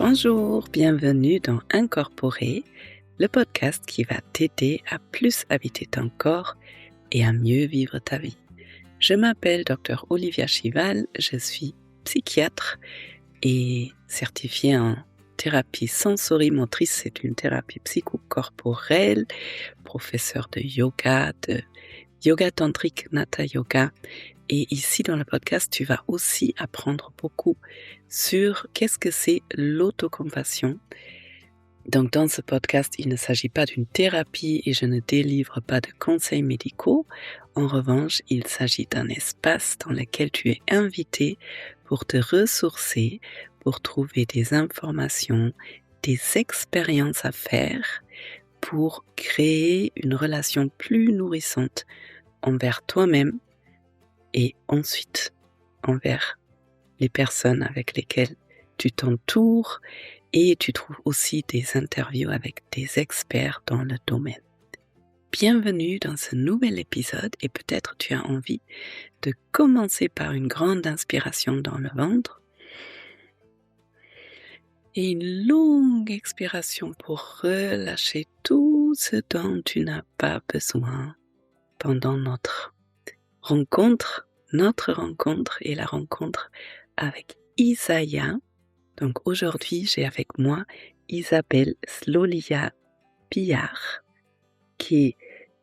Bonjour, bienvenue dans Incorporer, le podcast qui va t'aider à plus habiter ton corps et à mieux vivre ta vie. Je m'appelle Dr Olivia Chival, je suis psychiatre et certifiée en thérapie sensorimotrice, c'est une thérapie psychocorporelle, professeur de yoga tantrique, Hatha Yoga. Et ici dans le podcast, tu vas aussi apprendre beaucoup sur qu'est-ce que c'est l'autocompassion. Donc dans ce podcast, il ne s'agit pas d'une thérapie et je ne délivre pas de conseils médicaux. En revanche, il s'agit d'un espace dans lequel tu es invité pour te ressourcer, pour trouver des informations, des expériences à faire, pour créer une relation plus nourrissante envers toi-même et ensuite envers les personnes avec lesquelles tu t'entoures et tu trouves aussi des interviews avec des experts dans le domaine. Bienvenue dans ce nouvel épisode et peut-être tu as envie de commencer par une grande inspiration dans le ventre et une longue expiration pour relâcher tout ce dont tu n'as pas besoin pendant notre rencontre et la rencontre avec Isaiah. Donc aujourd'hui, j'ai avec moi Isabelle Slolia-Pillard, qui est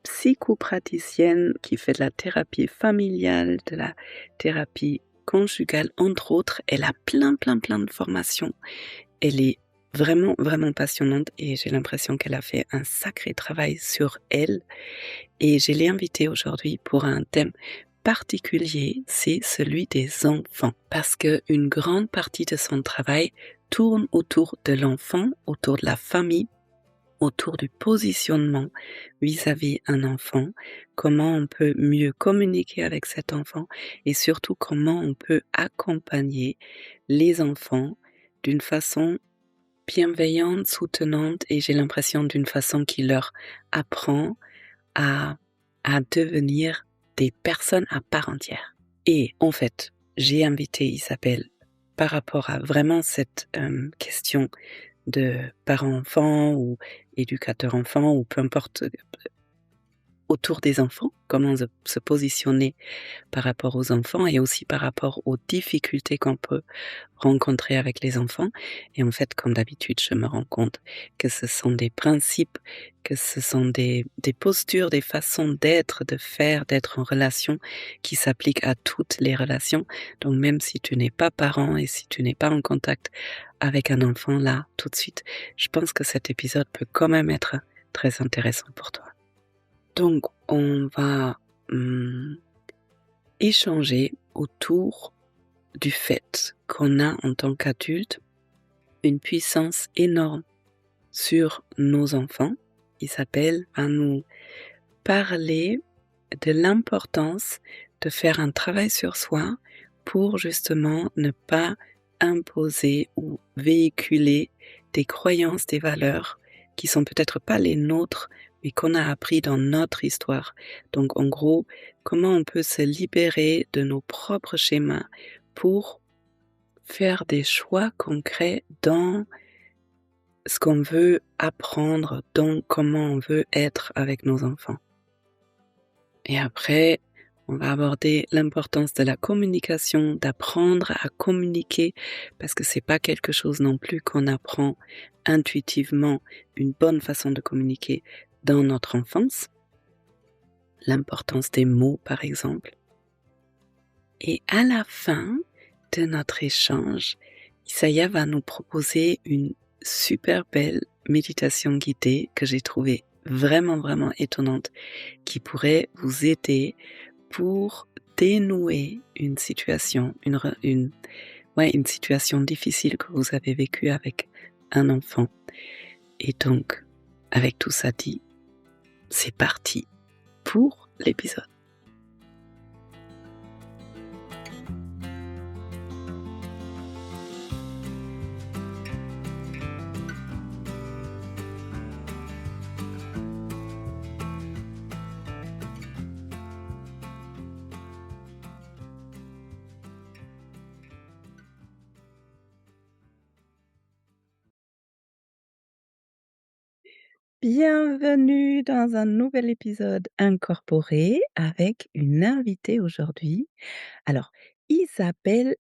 psychopraticienne, qui fait de la thérapie familiale, de la thérapie conjugale, entre autres. Elle a plein de formations. Elle est vraiment passionnante et j'ai l'impression qu'elle a fait un sacré travail sur elle. Et je l'ai invitée aujourd'hui pour un thème particulier, c'est celui des enfants, parce qu'une grande partie de son travail tourne autour de l'enfant, autour de la famille, autour du positionnement vis-à-vis un enfant, comment on peut mieux communiquer avec cet enfant et surtout comment on peut accompagner les enfants d'une façon bienveillante, soutenante et j'ai l'impression d'une façon qui leur apprend à devenir des personnes à part entière. Et en fait, j'ai invité Isabelle par rapport à vraiment cette question de parent-enfant ou éducateur-enfant ou peu importe autour des enfants, comment se positionner par rapport aux enfants et aussi par rapport aux difficultés qu'on peut rencontrer avec les enfants. Et en fait, comme d'habitude, je me rends compte que ce sont des principes, que ce sont des postures, des façons d'être, de faire, d'être en relation qui s'appliquent à toutes les relations. Donc même si tu n'es pas parent et si tu n'es pas en contact avec un enfant là, tout de suite, je pense que cet épisode peut quand même être très intéressant pour toi. Donc, on va échanger autour du fait qu'on a en tant qu'adulte une puissance énorme sur nos enfants. Isabelle va nous parler de l'importance de faire un travail sur soi pour justement ne pas imposer ou véhiculer des croyances, des valeurs qui sont peut-être pas les nôtres, mais qu'on a appris dans notre histoire. Donc en gros, comment on peut se libérer de nos propres schémas pour faire des choix concrets dans ce qu'on veut apprendre, dans comment on veut être avec nos enfants. Et après, on va aborder l'importance de la communication, d'apprendre à communiquer, parce que c'est pas quelque chose non plus qu'on apprend intuitivement, une bonne façon de communiquer dans notre enfance. L'importance des mots, par exemple. Et à la fin de notre échange, Isaiah va nous proposer une super belle méditation guidée que j'ai trouvée vraiment étonnante, qui pourrait vous aider pour dénouer une situation, une situation difficile que vous avez vécue avec un enfant. Et donc, avec tout ça dit, c'est parti pour l'épisode. Bienvenue dans un nouvel épisode incorporé avec une invitée aujourd'hui. Alors, Isabelle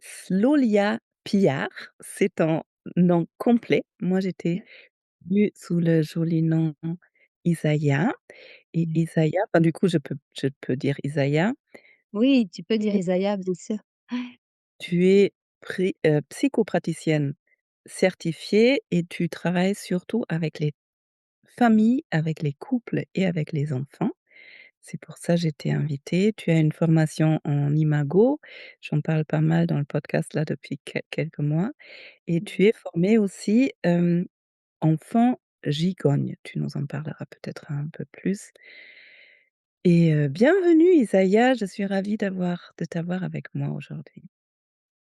Slolia Pillard, c'est ton nom complet. Moi, j'étais venue sous le joli nom Isaiah et Mmh. Isaiah, enfin, du coup, je peux dire Isaiah. Oui, tu peux dire Isaiah, bien sûr. Ouais. Tu es psychopraticienne certifiée et tu travailles surtout avec les familles, avec les couples et avec les enfants. C'est pour ça que j'ai été invitée. Tu as une formation en imago, j'en parle pas mal dans le podcast là depuis quelques mois et tu Mmh. es formée aussi, enfant gigogne. Tu nous en parleras peut-être un peu plus et bienvenue Isaïa, je suis ravie de t'avoir avec moi aujourd'hui.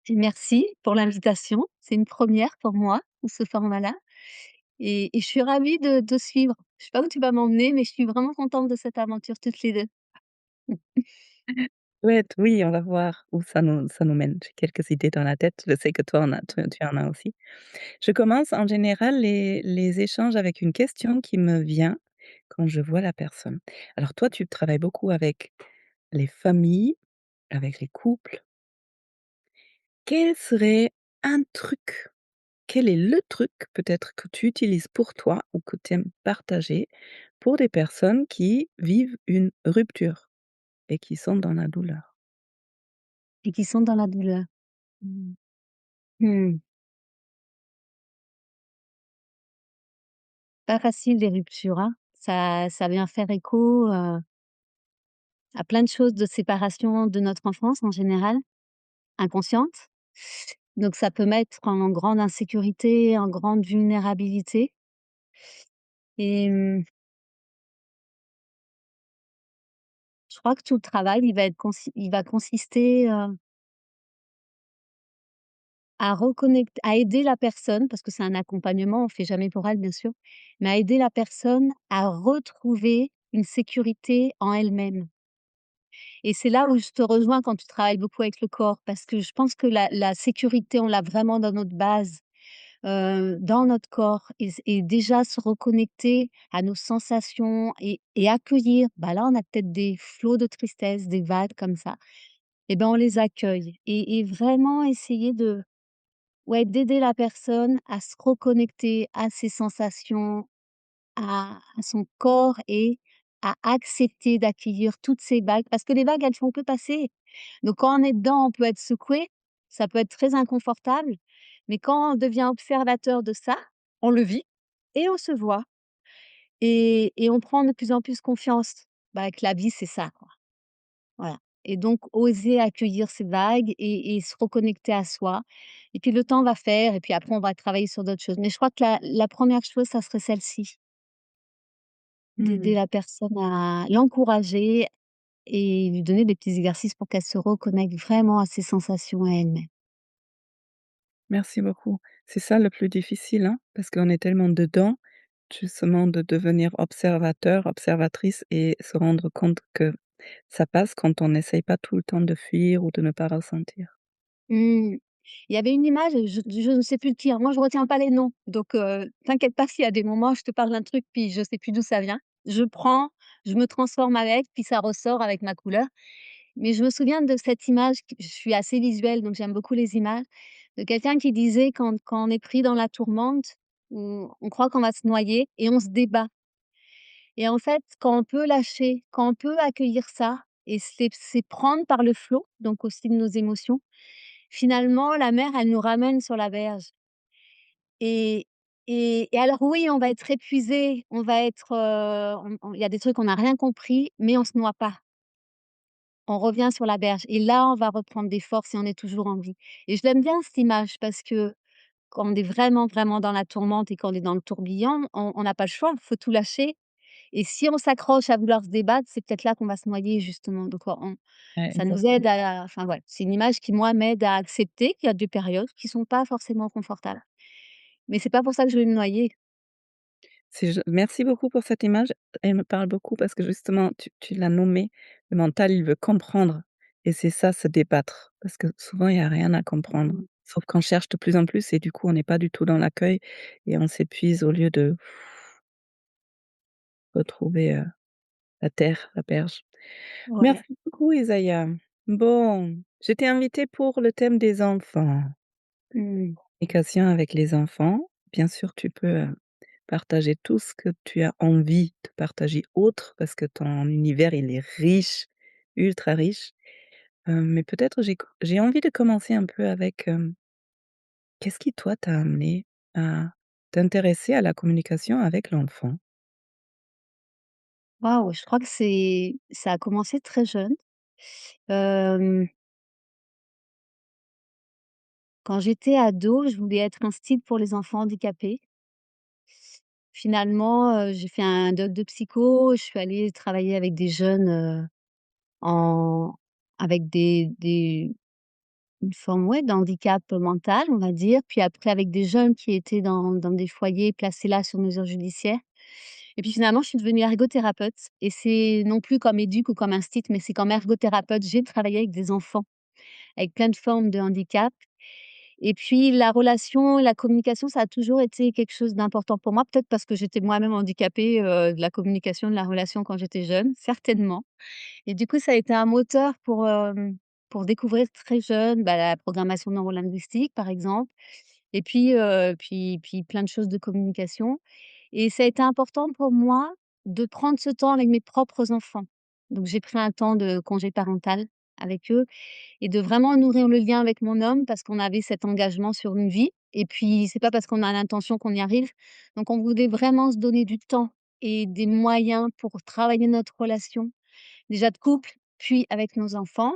Et merci pour l'invitation. C'est une première pour moi, pour ce format-là et je suis ravie de suivre. Je sais pas où tu vas m'emmener, mais je suis vraiment contente de cette aventure toutes les 2. Ouais, oui, on va voir où ça nous mène. J'ai quelques idées dans la tête, je sais que toi en as tu en as aussi. Je commence en général les échanges avec une question qui me vient quand je vois la personne. Alors toi, tu travailles beaucoup avec les familles, avec les couples. Quel serait un truc, quel est le truc peut-être que tu utilises pour toi ou que tu aimes partager pour des personnes qui vivent une rupture et qui sont dans la douleur? Et qui sont dans la douleur. Mmh. Mmh. Pas facile les ruptures, hein. Ça vient faire écho, à plein de choses de séparation de notre enfance en général, inconsciente. Donc ça peut mettre en grande insécurité, en grande vulnérabilité et je crois que tout le travail, il va consister, à aider la personne, parce que c'est un accompagnement, on fait jamais pour elle, bien sûr, mais à aider la personne à retrouver une sécurité en elle-même et c'est là où je te rejoins quand tu travailles beaucoup avec le corps, parce que je pense que la sécurité, on l'a vraiment dans notre base, dans notre corps et déjà se reconnecter à nos sensations et accueillir, bah, là, on a peut-être des flots de tristesse, des vagues comme ça et ben, on les accueille et vraiment essayer de ouais, d'aider la personne à se reconnecter à ses sensations, à son corps et à accepter d'accueillir toutes ces vagues. Parce que les vagues, elles font que passer. Donc quand on est dedans, on peut être secoué, ça peut être très inconfortable, mais quand on devient observateur de ça, on le vit et on se voit et on prend de plus en plus confiance, bah, que la vie, c'est ça, quoi. Voilà et donc oser accueillir ces vagues et se reconnecter à soi et puis le temps va faire et puis après on va travailler sur d'autres choses. Mais je crois que la 1re chose, ça serait celle-ci, d'aider Mmh. la personne à l'encourager et lui donner des petits exercices pour qu'elle se reconnecte vraiment à ses sensations à elle-même. Merci beaucoup. C'est ça le plus difficile, hein, parce qu'on est tellement dedans, justement, de devenir observateur, observatrice et se rendre compte que ça passe quand on n'essaye pas tout le temps de fuir ou de ne pas ressentir. Mmh. Il y avait une image, je ne sais plus de qui, hein, moi je retiens pas les noms, donc t'inquiète pas s'il y a des moments, je te parle d'un truc, puis je sais plus d'où ça vient. Je prends, je me transforme avec, puis ça ressort avec ma couleur. Mais je me souviens de cette image, je suis assez visuelle, donc j'aime beaucoup les images, de quelqu'un qui disait quand on est pris dans la tourmente, on croit qu'on va se noyer et on se débat. Et en fait, quand on peut lâcher, quand on peut accueillir ça et se laisser prendre par le flot, donc aussi de nos émotions, finalement, la mer, elle nous ramène sur la berge et et alors oui, on va être épuisé, on va être, il y a des trucs, on n'a rien compris, mais on se noie pas. On revient sur la berge et là, on va reprendre des forces et on est toujours en vie et je l'aime bien cette image parce que quand on est vraiment, vraiment dans la tourmente et qu'on est dans le tourbillon, on n'a pas le choix, il faut tout lâcher et si on s'accroche à vouloir se débattre, c'est peut-être là qu'on va se noyer justement. Donc on Ouais, ça nous exactement. aide à enfin voilà, c'est une image qui moi m'aide à accepter qu'il y a des périodes qui sont pas forcément confortables. Mais c'est pas pour ça que je vais me noyer. Merci beaucoup pour cette image. Elle me parle beaucoup parce que justement, tu l'as nommé, le mental, il veut comprendre et c'est ça, se débattre, parce que souvent, il y a rien à comprendre. Mmh. Sauf qu'on cherche de plus en plus et du coup, on n'est pas du tout dans l'accueil et on s'épuise au lieu de retrouver, la terre, la berge. Ouais. Merci beaucoup Isaïa. Bon, je t'ai invitée pour le thème des enfants. Mmh. Communication avec les enfants. Bien sûr, tu peux, partager tout ce que tu as envie de partager autre, parce que ton univers, il est riche, ultra riche. Mais peut-être j'ai envie de commencer un peu avec, qu'est-ce qui toi t'a amené à t'intéresser à la communication avec l'enfant? Waouh, je crois que ça a commencé très jeune. Hem, Quand j'étais ado, je voulais être instite pour les enfants handicapés. Finalement, j'ai fait un doc de psycho, je suis allée travailler avec des jeunes, en avec des une forme, ouais, de handicap mental, on va dire. Puis après avec des jeunes qui étaient dans des foyers placés là sur mesure judiciaire. Et puis finalement, je suis devenue ergothérapeute et c'est non plus comme éduc ou comme instit, mais c'est comme ergothérapeute. J'ai travaillé avec des enfants avec plein de formes de handicap. Et puis la relation et la communication, ça a toujours été quelque chose d'important pour moi, peut-être parce que j'étais moi-même handicapée, de la communication, de la relation quand j'étais jeune, certainement. Et du coup, ça a été un moteur pour découvrir très jeune, bah, la programmation neurolinguistique, par exemple, et puis, puis plein de choses de communication. Et ça a été important pour moi de prendre ce temps avec mes propres enfants. Donc j'ai pris un temps de congé parental avec eux et de vraiment nourrir le lien avec mon homme parce qu'on avait cet engagement sur une vie et puis c'est pas parce qu'on a l'intention qu'on y arrive. Donc on voulait vraiment se donner du temps et des moyens pour travailler notre relation, déjà de couple, puis avec nos enfants.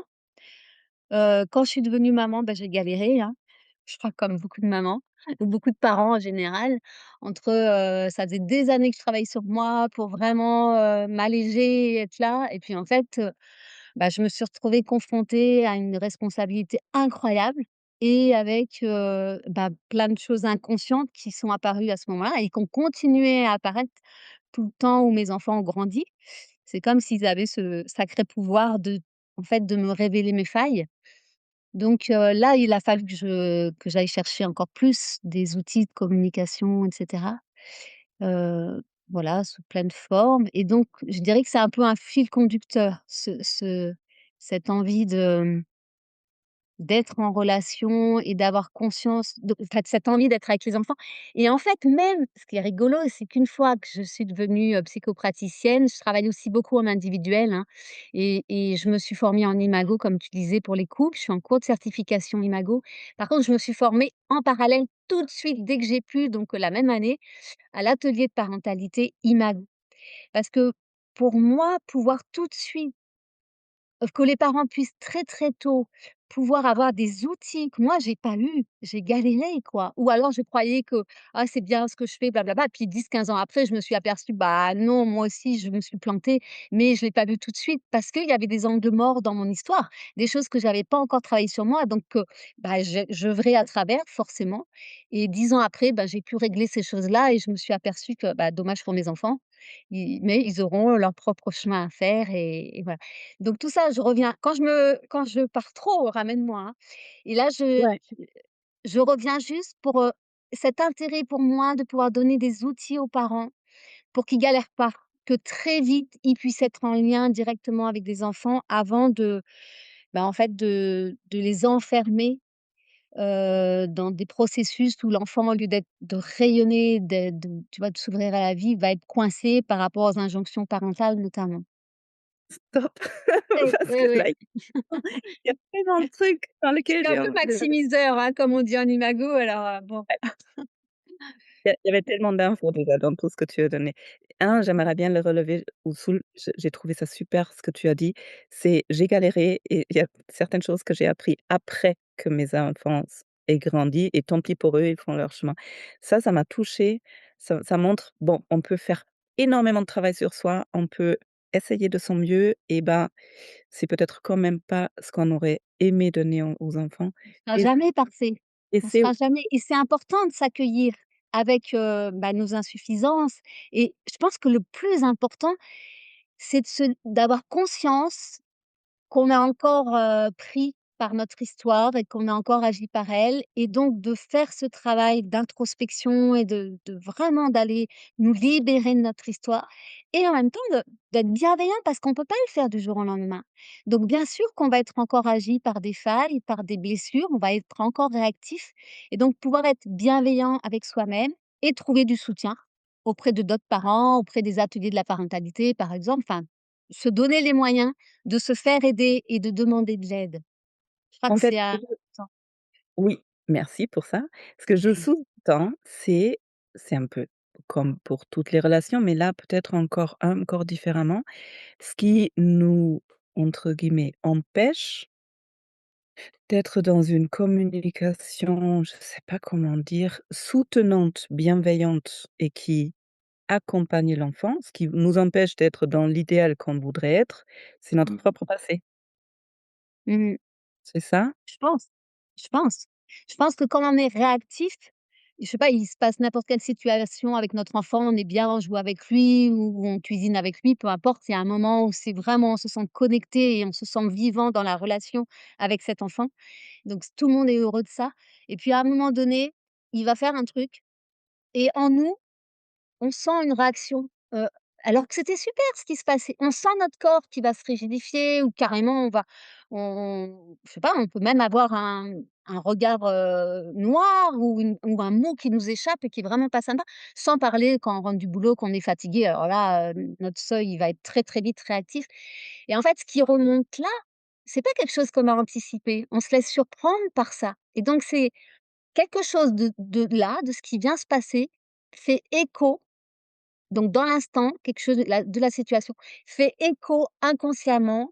Quand je suis devenue maman, bah, j'ai galéré, hein. Je crois comme beaucoup de mamans ou beaucoup de parents en général. Ça faisait des années que je travaillais sur moi pour vraiment, m'alléger et être là et puis en fait, bah, je me suis retrouvée confrontée à une responsabilité incroyable et avec, bah, plein de choses inconscientes qui sont apparues à ce moment-là et qui ont continué à apparaître tout le temps où mes enfants ont grandi. C'est comme s'ils avaient ce sacré pouvoir en fait, de me révéler mes failles. Donc là, il a fallu que j'aille chercher encore plus des outils de communication et cetera, voilà, sous pleine forme et donc je dirais que c'est un peu un fil conducteur, cette envie d'être en relation et d'avoir conscience de enfin, de cette envie d'être avec les enfants et en fait, même ce qui est rigolo, c'est qu'une fois que je suis devenue, psychopraticienne, je travaille aussi beaucoup en individuel, hein et je me suis formée en imago, comme tu disais, pour les couples. Je suis en cours de certification imago. Par contre, je me suis formée en parallèle tout de suite, dès que j'ai pu, donc la même année, à l'atelier de parentalité imago. Parce que pour moi, pouvoir tout de suite que les parents puissent très, très tôt pouvoir avoir des outils que moi j'ai pas eu, j'ai galéré quoi. Ou alors je croyais que: «Ah c'est bien ce que je fais blablabla», puis 10, 15 ans après je me suis aperçue, bah non, moi aussi je me suis plantée, mais je l'ai pas vu tout de suite parce qu'il y avait des angles morts dans mon histoire, des choses que j'avais pas encore travaillé sur moi donc bah j'œuvrais à travers forcément et 10 ans après, bah, j'ai pu régler ces choses-là et je me suis aperçue que, bah, dommage pour mes enfants, mais ils auront leur propre chemin à faire et voilà. Donc tout ça, je reviens quand je pars trop, ramène-moi, hein et là Ouais. je reviens juste pour, cet intérêt pour moi de pouvoir donner des outils aux parents pour qu'ils galèrent pas, que très vite, ils puissent être en lien directement avec des enfants avant bah, en fait de les enfermer, dans des processus où l'enfant au lieu de rayonner, de tu vois, de s'ouvrir à la vie, va être coincé par rapport aux injonctions parentales notamment. Stop, Oui, parce oui, que oui. là, il y a tellement de trucs dans Je lesquels suis un j'ai peu envie de maximiseur, hein, comme on dit en imago, alors, bon. il y avait tellement d'infos déjà dans tout ce que tu as donné. J'aimerais bien le relever ou j'ai trouvé ça super ce que tu as dit, c'est j'ai galéré et il y a certaines choses que j'ai appris après que mes enfants aient grandi et tant pis pour eux, ils font leur chemin. Ça m'a touchée, ça montre, bon, on peut faire énormément de travail sur soi, on peut essayer de son mieux et ben, c'est peut-être quand même pas ce qu'on aurait aimé donner aux enfants Sera et jamais parfait. et On c'est sera jamais et c'est important de s'accueillir avec, bah, nos insuffisances et je pense que le plus important, c'est d'avoir conscience qu'on a encore, pris par notre histoire et qu'on a encore agi par elle et donc de faire ce travail d'introspection et de vraiment d'aller nous libérer de notre histoire et en même temps d'être bienveillant parce qu'on peut pas le faire du jour au lendemain. Donc bien sûr qu'on va être encore agi par des failles, par des blessures, on va être encore réactif et donc pouvoir être bienveillant avec soi-même et trouver du soutien auprès de d'autres parents, auprès des ateliers de la parentalité par exemple, enfin, se donner les moyens de se faire aider et de demander de l'aide. Je crois En que fait, c'est ce que je important. oui, merci pour ça. Ce que je sous-entends, c'est un peu comme pour toutes les relations, mais là, peut-être encore différemment. Ce qui nous, entre guillemets, «empêche» d'être dans une communication, je ne sais pas comment dire, soutenante, bienveillante et qui accompagne l'enfant, ce qui nous empêche d'être dans l'idéal qu'on voudrait être, c'est notre Mmh. propre passé. Mmh. C'est ça? Je pense, je pense. Je pense que quand on est réactif, je sais pas, il se passe n'importe quelle situation avec notre enfant, on est bien, on joue avec lui ou on cuisine avec lui, peu importe, il y a un moment où c'est vraiment on se sent connecté et on se sent vivant dans la relation avec cet enfant. Donc tout le monde est heureux de ça et puis à un moment donné, il va faire un truc et en nous, on sent une réaction, alors que c'était super ce qui se passait. On sent notre corps qui va se rigidifier ou carrément on je sais pas, on peut même avoir un regard, noir ou un mot qui nous échappe et qui est vraiment pas sympa. Sans parler quand on rentre du boulot, qu'on est fatigué, alors là, notre seuil, il va être très, très vite réactif et en fait, ce qui remonte là, c'est pas quelque chose qu'on a anticipé. On se laisse surprendre par ça et donc c'est quelque chose de là, de ce qui vient se passer, fait écho donc dans l'instant, quelque chose de la situation fait écho inconsciemment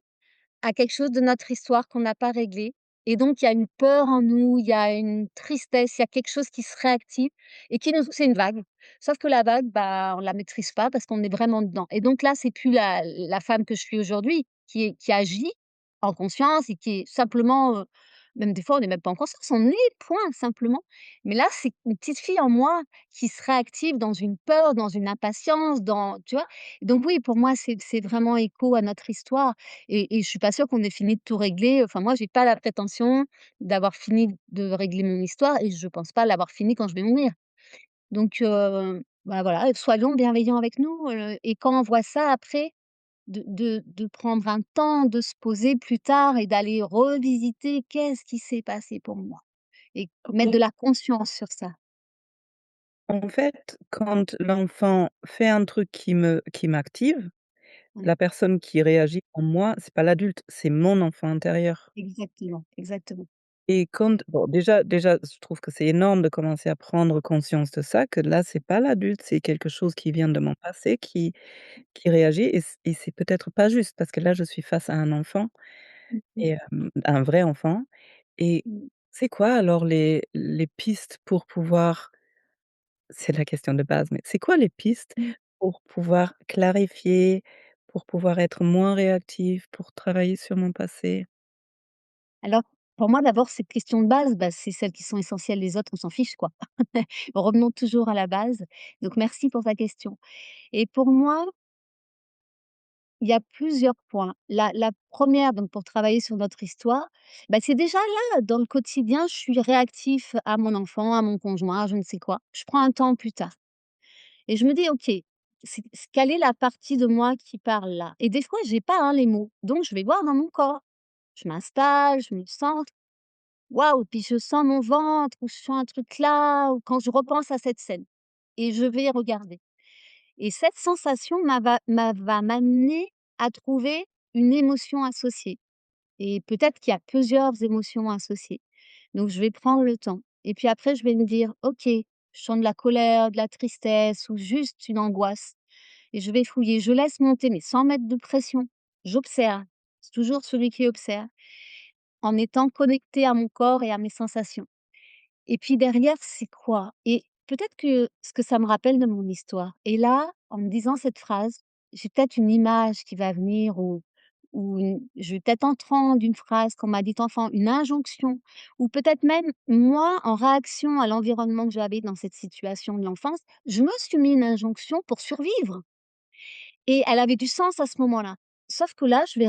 à quelque chose de notre histoire qu'on n'a pas réglé et donc il y a une peur en nous, il y a une tristesse, il y a quelque chose qui se réactive et qui nous c'est une vague. Sauf que la vague, bah, on la maîtrise pas parce qu'on est vraiment dedans et donc là, c'est plus la femme que je suis aujourd'hui qui agit en conscience et qui est simplement, même des fois, on est même pas en conscience, on est, point, simplement. Mais là, c'est une petite fille en moi qui se réactive dans une peur, dans une impatience, dans tu vois? Donc oui, pour moi, c'est vraiment écho à notre histoire et je suis pas sûre qu'on ait fini de tout régler. Enfin, moi, j'ai pas la prétention d'avoir fini de régler mon histoire et je pense pas l'avoir fini quand je vais mourir. Donc bah, voilà, soyons bienveillants avec nous, et quand on voit ça après, de prendre un temps, de se poser plus tard et d'aller revisiter qu'est-ce qui s'est passé pour moi et mettre de OK. la conscience sur ça. En fait, quand l'enfant fait un truc qui m'active, Ouais, la personne qui réagit en moi, c'est pas l'adulte, c'est mon enfant intérieur. exactement, exactement. Et quand bon, déjà, je trouve que c'est énorme de commencer à prendre conscience de ça, que là, c'est pas l'adulte, c'est quelque chose qui vient de mon passé qui réagit et c'est peut-être pas juste parce que là, je suis face à un enfant Mmh mh. et un vrai enfant et Mmh. c'est quoi alors les pistes pour pouvoir c'est la question de base, mais c'est quoi les pistes Mmh. pour pouvoir clarifier, pour pouvoir être moins réactif, pour travailler sur mon passé? Alors, pour moi, d'abord, cette question de base, bah, c'est celles qui sont essentielles, les autres, on s'en fiche, quoi. Revenons toujours à la base. Donc merci pour ta question et pour moi, il y a plusieurs points. La 1re, donc pour travailler sur notre histoire, bah, c'est déjà là, dans le quotidien, je suis réactif à mon enfant, à mon conjoint, je ne sais quoi. Je prends un temps plus tard et je me dis: «OK, quelle est la partie de moi qui parle là?» et des fois, j'ai pas, hein, les mots, donc je vais voir dans mon corps. Je m'installe, je me centre, waouh, puis je sens mon ventre ou je sens un truc là ou quand je repense à cette scène et je vais regarder. Et cette sensation va m'amener à trouver une émotion associée et peut-être qu'il y a plusieurs émotions associées. Donc je vais prendre le temps et puis après je vais me dire: «OK, je sens de la colère, de la tristesse ou juste une angoisse» et je vais fouiller. Je laisse monter mais sans mettre de pression. J'observe. C'est toujours celui qui observe, en étant connecté à mon corps et à mes sensations. Et puis derrière, c'est quoi? Et peut-être que ce que ça me rappelle de mon histoire et là, en me disant cette phrase, j'ai peut-être une image qui va venir ou je vais peut-être entendre une phrase qu'on m'a dite enfant, une injonction ou peut-être même moi, en réaction à l'environnement que j'avais dans cette situation de l'enfance, je me suis mis une injonction pour survivre et elle avait du sens à ce moment-là. Sauf que là, je vais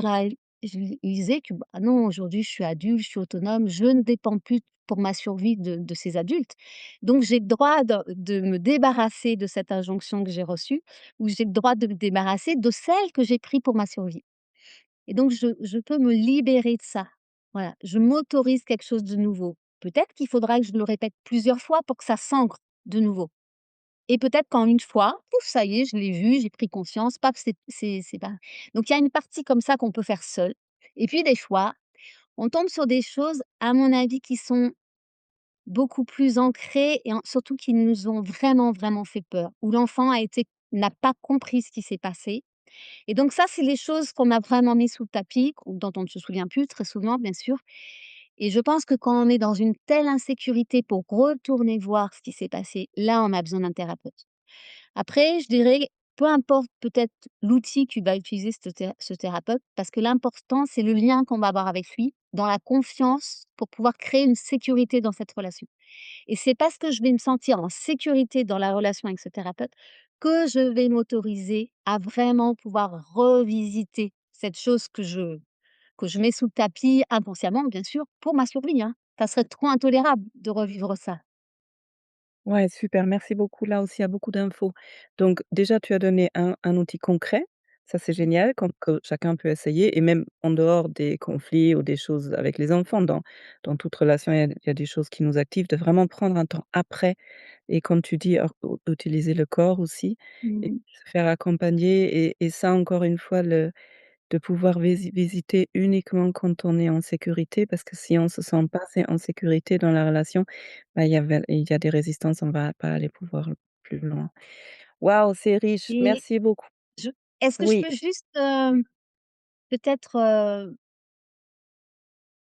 je lui disais que: «Bah, non, aujourd'hui, je suis adulte, je suis autonome, je ne dépends plus pour ma survie de ces adultes. Donc j'ai le droit de me débarrasser de cette injonction que j'ai reçue ou j'ai le droit de me débarrasser de celle que j'ai pris pour ma survie et donc je peux me libérer de ça. Voilà, je m'autorise quelque chose de nouveau. Peut-être qu'il faudra que je le répète plusieurs fois pour que ça s'ancre de nouveau et peut-être qu'en une fois, pouf, ça y est, je l'ai vu, j'ai pris conscience, paf, c'est pas donc il y a une partie comme ça qu'on peut faire seul et puis des fois, on tombe sur des choses, à mon avis, qui sont beaucoup plus ancrées et surtout qui nous ont vraiment, vraiment fait peur, où l'enfant n'a pas compris ce qui s'est passé et donc ça, c'est les choses qu'on a vraiment mis sous le tapis, dont on ne se souvient plus très souvent, bien sûr et je pense que quand on est dans une telle insécurité pour retourner voir ce qui s'est passé, là, on a besoin d'un thérapeute. Après, je dirais, peu importe peut-être l'outil que va utiliser ce thérapeute, parce que l'important, c'est le lien qu'on va avoir avec lui, dans la confiance, pour pouvoir créer une sécurité dans cette relation. Et c'est parce que je vais me sentir en sécurité dans la relation avec ce thérapeute que je vais m'autoriser à vraiment pouvoir revisiter cette chose que je mets sous le tapis inconsciemment, bien sûr, pour ma survie, hein. Ça serait trop intolérable de revivre ça. Ouais, super, merci beaucoup. Là aussi, il y a beaucoup d'infos. Donc déjà, tu as donné un outil concret, ça c'est génial, que chacun peut essayer et même en dehors des conflits ou des choses avec les enfants, dans toute relation, il y a des choses qui nous activent, de vraiment prendre un temps après et comme tu dis, utiliser le corps aussi et Mmh. se faire accompagner et ça encore une fois, de pouvoir visiter uniquement quand on est en sécurité, parce que si on se sent pas en sécurité dans la relation, bah, il y a des résistances, on va pas aller pouvoir plus loin. Waouh, c'est riche, Et merci beaucoup. je est-ce que je Oui, peux juste, peut-être,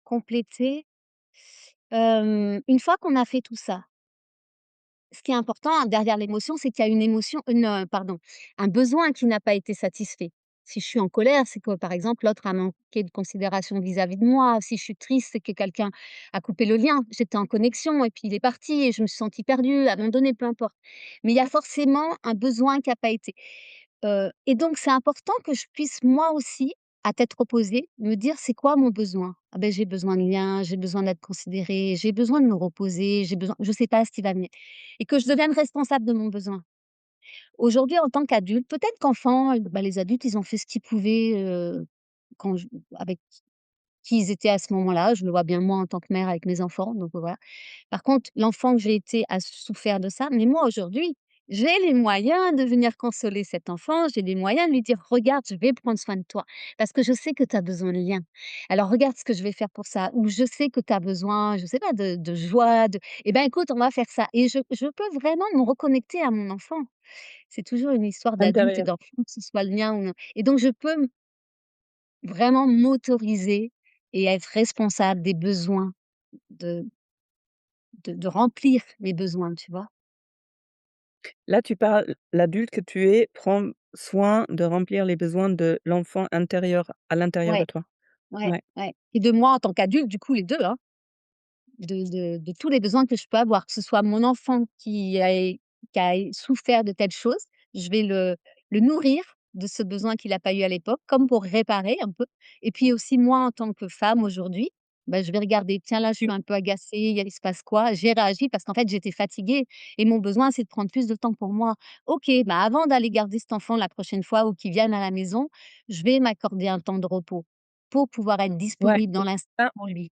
compléter? Une fois qu'on a fait tout ça, ce qui est important derrière l'émotion, c'est qu'il y a un besoin qui n'a pas été satisfait. Si je suis en colère, c'est que, par exemple, l'autre a manqué de considération vis-à-vis de moi. Si je suis triste, c'est que quelqu'un a coupé le lien. J'étais en connexion et puis il est parti et je me suis sentie perdue, abandonnée, peu importe. Mais il y a forcément un besoin qui a pas été. Et donc c'est important que je puisse moi aussi, à tête reposée, me dire: «C'est quoi mon besoin?» «Ah ben j'ai besoin de lien, j'ai besoin d'être considérée, j'ai besoin de me reposer, j'ai besoin» je sais pas ce qui va venir et que je devienne responsable de mon besoin. Aujourd'hui, en tant qu'adulte, peut-être qu'enfant, bah, les adultes, ils ont fait ce qu'ils pouvaient, quand je avec qui ils étaient à ce moment-là. Je le vois bien moi en tant que mère avec mes enfants, donc voilà. Par contre, l'enfant que j'ai été a souffert de ça, mais moi aujourd'hui, j'ai les moyens de venir consoler cet enfant, j'ai les moyens de lui dire: «Regarde, je vais prendre soin de toi parce que je sais que tu as besoin de lien. Alors regarde ce que je vais faire pour ça» ou «Je sais que tu as besoin, je sais pas, de joie, de eh ben, écoute, on va faire ça» et je peux vraiment me reconnecter à mon enfant. C'est toujours une histoire d'adulte et intérieur. d'enfant, que ce soit le lien ou non et donc je peux vraiment m'autoriser et être responsable des besoins de de remplir mes besoins, tu vois? Là, tu parles l'adulte que tu es prend soin de remplir les besoins de l'enfant intérieur à l'intérieur de Ouais, toi. ouais, Ouais. ouais et de moi en tant qu'adulte, du coup, les 2 hein, de tous les besoins que je peux avoir, que ce soit mon enfant qui a souffert de telle chose, je vais le nourrir de ce besoin qu'il a pas eu à l'époque, comme pour réparer un peu et puis aussi moi en tant que femme aujourd'hui, bah, je vais regarder: «Tiens là, je suis Tu un peu agacée, il se passe quoi?» J'ai réagi parce qu'en fait, j'étais fatiguée et mon besoin, c'est de prendre plus de temps pour moi. OK, bah, avant d'aller garder cet enfant la prochaine fois ou qu'il vienne à la maison, je vais m'accorder un temps de repos pour pouvoir être ouais, disponible dans l'instant ça pour lui.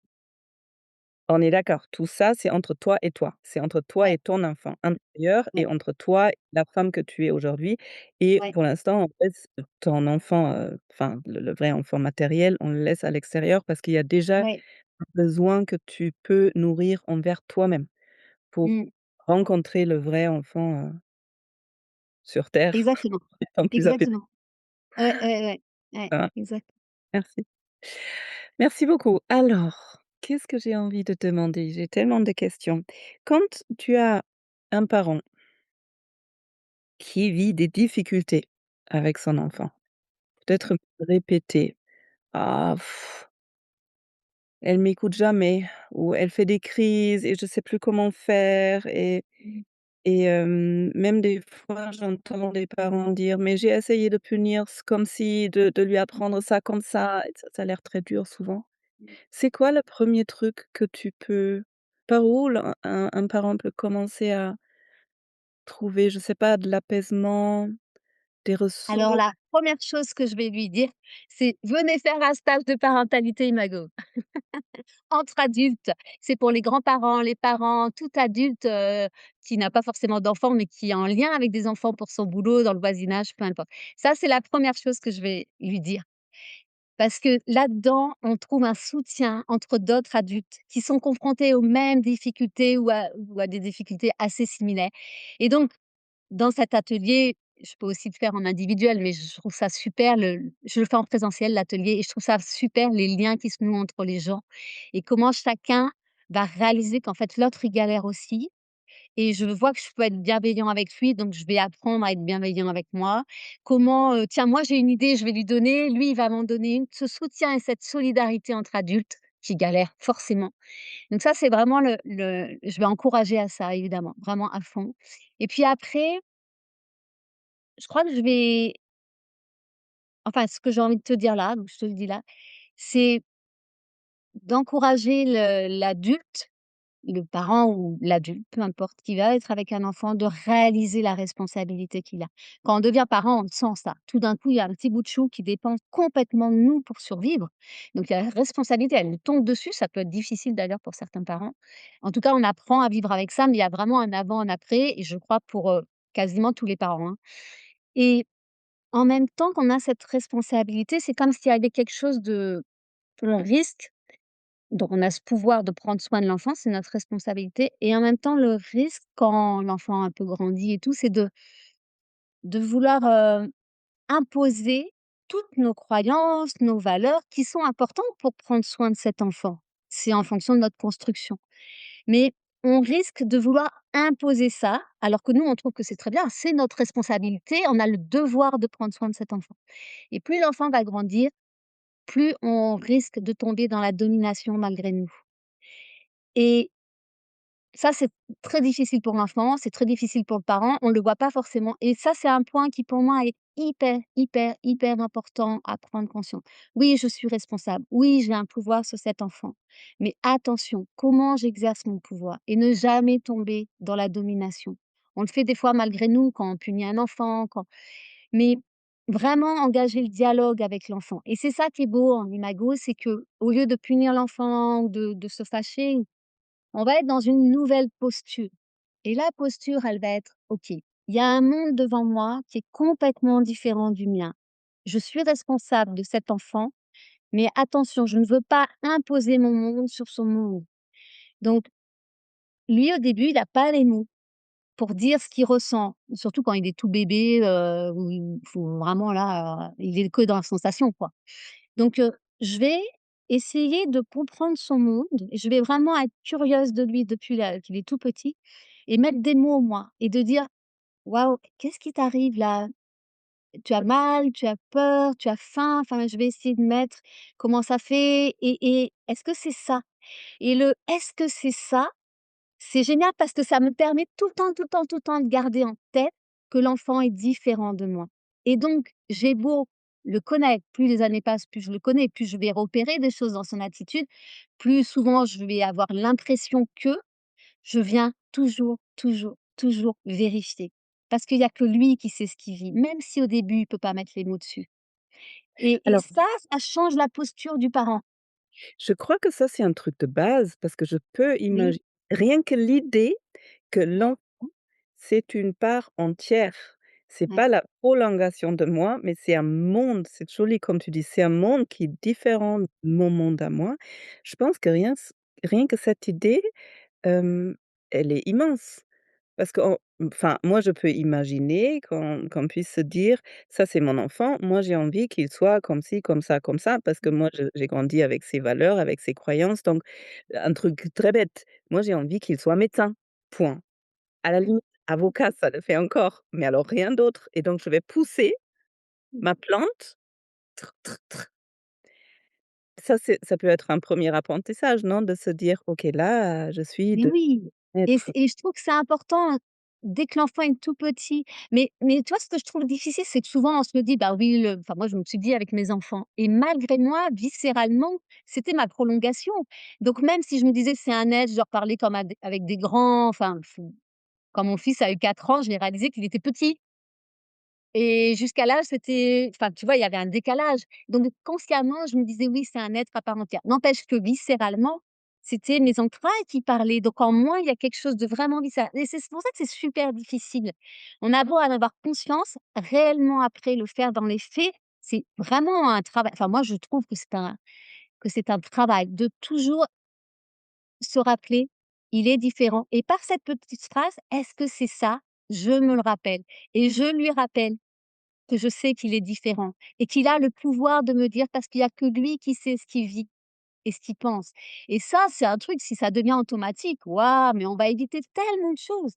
on est d'accord, tout ça, c'est entre toi et toi. C'est entre toi Ouais, et ton enfant intérieur et ouais, entre toi et la femme que tu es aujourd'hui et ouais, pour l'instant, en fait, ton enfant, enfin, le vrai enfant matériel, on le laisse à l'extérieur parce qu'il y a déjà ouais. un besoin que tu peux nourrir envers toi-même pour Mmh. rencontrer le vrai enfant, sur terre, Exactement, étant plus apaisé. exactement. Ouais, ouais, ouais, ouais, Ah, exact. merci. Merci beaucoup. Alors, qu'est-ce que j'ai envie de te demander? J'ai tellement de questions. Quand tu as un parent qui vit des difficultés avec son enfant. Peut-être répéter: «Ah, pff, elle m'écoute jamais» ou «Elle fait des crises et je sais plus comment faire» et Mmh. et même des fois, j'entends des parents dire: «Mais j'ai essayé de punir c comme si de lui apprendre ça comme ça» et ça a l'air très dur souvent. C'est quoi le premier truc que tu peux par où un parent peut commencer à trouver, je sais pas, de l'apaisement, des Alors ressources? la première chose que je vais lui dire, c'est: «Venez faire un stage de parentalité Imago, entre adultes». C'est pour les grands-parents, les parents, tout adulte, qui n'a pas forcément d'enfants, mais qui est en lien avec des enfants pour son boulot, dans le voisinage, peu importe. Ça, c'est la première chose que je vais lui dire. Parce que là-dedans, on trouve un soutien entre d'autres adultes qui sont confrontés aux mêmes difficultés ou à des difficultés assez similaires. Et donc, dans cet atelier, je peux aussi le faire en individuel, mais je trouve ça super, je le fais en présentiel, l'atelier, et je trouve ça super les liens qui se nouent entre les gens et comment chacun va réaliser qu'en fait l'autre il galère aussi, et je vois que je peux être bienveillant avec lui, donc je vais apprendre à être bienveillant avec moi. Comment, tiens, moi j'ai une idée, je vais lui donner, lui il va m'en donner une. Ce soutien et cette solidarité entre adultes qui galèrent forcément. Donc ça, c'est vraiment je vais encourager à ça évidemment, vraiment à fond. Et puis après, je crois que je vais enfin ce que j'ai envie de te dire là, donc je te le dis là, c'est d'encourager l'adulte, le parent ou l'adulte, peu importe, qui va être avec un enfant, de réaliser la responsabilité qu'il a. Quand on devient parent, on le sent ça. Tout d'un coup, il y a un petit bout de chou qui dépend complètement de nous pour survivre. Donc la responsabilité, elle nous tombe dessus. Ça peut être difficile d'ailleurs pour certains parents. En tout cas, on apprend à vivre avec ça, mais il y a vraiment un avant, un après, et je crois pour quasiment tous les parents, hein. Et en même temps qu'on a cette responsabilité, c'est comme s'il y avait quelque chose de on risque, donc on a ce pouvoir de prendre soin de l'enfant, c'est notre responsabilité, et en même temps le risque quand l'enfant a un peu grandi et tout, c'est de vouloir, imposer toutes nos croyances, nos valeurs qui sont importantes pour prendre soin de cet enfant. C'est en fonction de notre construction. Mais on risque de vouloir imposer ça, alors que nous on trouve que c'est très bien, c'est notre responsabilité, on a le devoir de prendre soin de cet enfant. Et plus l'enfant va grandir, plus on risque de tomber dans la domination malgré nous. Et ça, c'est très difficile pour l'enfant, c'est très difficile pour le parent, on ne le voit pas forcément, et ça, c'est un point qui pour moi est hyper, hyper, hyper important à prendre conscience. Oui, je suis responsable, oui, j'ai un pouvoir sur cet enfant, mais attention, comment j'exerce mon pouvoir et ne jamais tomber dans la domination. On le fait des fois malgré nous quand on punit un enfant, mais vraiment engager le dialogue avec l'enfant, et c'est ça qui est beau en imago, c'est que au lieu de punir l'enfant ou de se fâcher, on va être dans une nouvelle posture, et la posture, elle va être: «OK, il y a un monde devant moi qui est complètement différent du mien. Je suis responsable de cet enfant, mais attention, je ne veux pas imposer mon monde sur son monde». Donc lui, au début, il a pas les mots pour dire ce qu'il ressent, surtout quand il est tout bébé, où il faut vraiment là, il est que dans la sensation, quoi. Donc je vais essayer de comprendre son monde, et je vais vraiment être curieuse de lui depuis qu'il est tout petit, et mettre des mots, moi, et de dire: «Waouh, qu'est-ce qui t'arrive là? Tu as mal? Tu as peur? Tu as faim?» Enfin, je vais essayer de mettre comment ça fait, et est-ce que c'est ça? Et le «est-ce que c'est ça?» c'est génial parce que ça me permet tout le temps, tout le temps, tout le temps de garder en tête que l'enfant est différent de moi, et donc j'ai beau le connaître, plus les années passent, plus je le connais, plus je vais repérer des choses dans son attitude, plus souvent je vais avoir l'impression que je viens toujours, toujours, toujours vérifier. Parce qu'il y a que lui qui sait ce qu'il vit, même si au début il peut pas mettre les mots dessus, et Alors, ça change la posture du parent. je crois que ça, c'est un truc de base parce que je peux Oui, imaginer rien que l'idée que l'enfant, c'est une part entière. C'est ouais. pas la prolongation de moi, mais c'est un monde, c'est joli comme tu dis, c'est un monde qui est différent de mon monde à moi. Je pense que rien que cette idée, hem, elle est immense. Parce qu'on enfin, moi, je peux imaginer qu'on puisse se dire: «Ça, c'est mon enfant, moi, j'ai envie qu'il soit comme ci, comme ça, parce que moi, je j'ai grandi avec ces valeurs, avec ces croyances». Donc un truc très bête, moi, j'ai envie qu'il soit médecin, point. À la limite, avocat, ça le fait encore, mais alors rien d'autre, et donc je vais pousser ma plante, tr tr tr. Ça peut être un premier apprentissage, non? De se dire: «OK, là, je suis Mais de oui, être». et je trouve que c'est important. dès que l'enfant est tout petit. Mais tu vois, ce que je trouve difficile, c'est que souvent on se dit: «Bah oui, le» enfin moi je me suis dit avec mes enfants et malgré moi, viscéralement, c'était ma prolongation. Donc même si je me disais: «C'est un être», je leur parlais comme à des avec des grands, enfin, quand mon fils a eu 4 ans, j'ai réalisé qu'il était petit. Et jusqu'à là, c'était enfin, tu vois, il y avait un décalage. Donc consciemment, je me disais: «Oui, c'est un être à part entière». N'empêche que viscéralement, c'était mes entrailles qui parlaient. Donc en moi, il y a quelque chose de vraiment viscéral et c'est pour ça que c'est super difficile. On a beau en avoir conscience, réellement après le faire dans les faits, c'est vraiment un travail. Enfin moi, je trouve que c'est un travail de toujours se rappeler: «Il est différent» et par cette petite phrase: «Est-ce que c'est ça?» Je me le rappelle et je lui rappelle que je sais qu'il est différent et qu'il a le pouvoir de me dire parce qu'il y a que lui qui sait ce qu'il vit et ce qu'il pense et ça, c'est un truc, si ça devient automatique, waouh, mais on va éviter tellement de choses.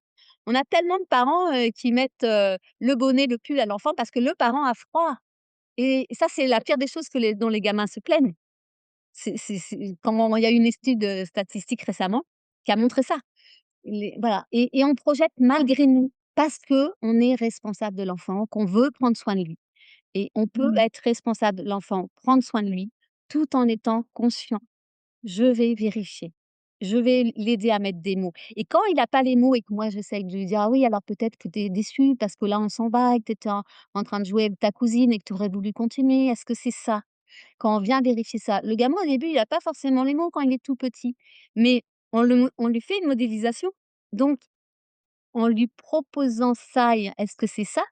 On a tellement de parents, qui mettent, le bonnet, le pull à l'enfant parce que le parent a froid et ça, c'est la pire des choses que les dont les gamins se plaignent. C'est quand il y a eu une étude, statistique récemment qui a montré ça. Les voilà et on projette malgré nous parce qu'on est responsable de l'enfant, qu'on veut prendre soin de lui. Et on peut être responsable de l'enfant, prendre soin de lui, tout en étant conscient. Je vais vérifier. Je vais l'aider à mettre des mots et quand il a pas les mots et que moi j'essaye de lui dire: «Ah oui, alors peut-être que tu es déçu parce que là on s'en va et que tu étais en train de jouer avec ta cousine et que tu aurais voulu continuer. Est-ce que c'est ça?» Quand on vient vérifier ça, le gamin au début il a pas forcément les mots quand il est tout petit, mais on lui fait une modélisation. Donc en lui proposant ça et est-ce que c'est ça?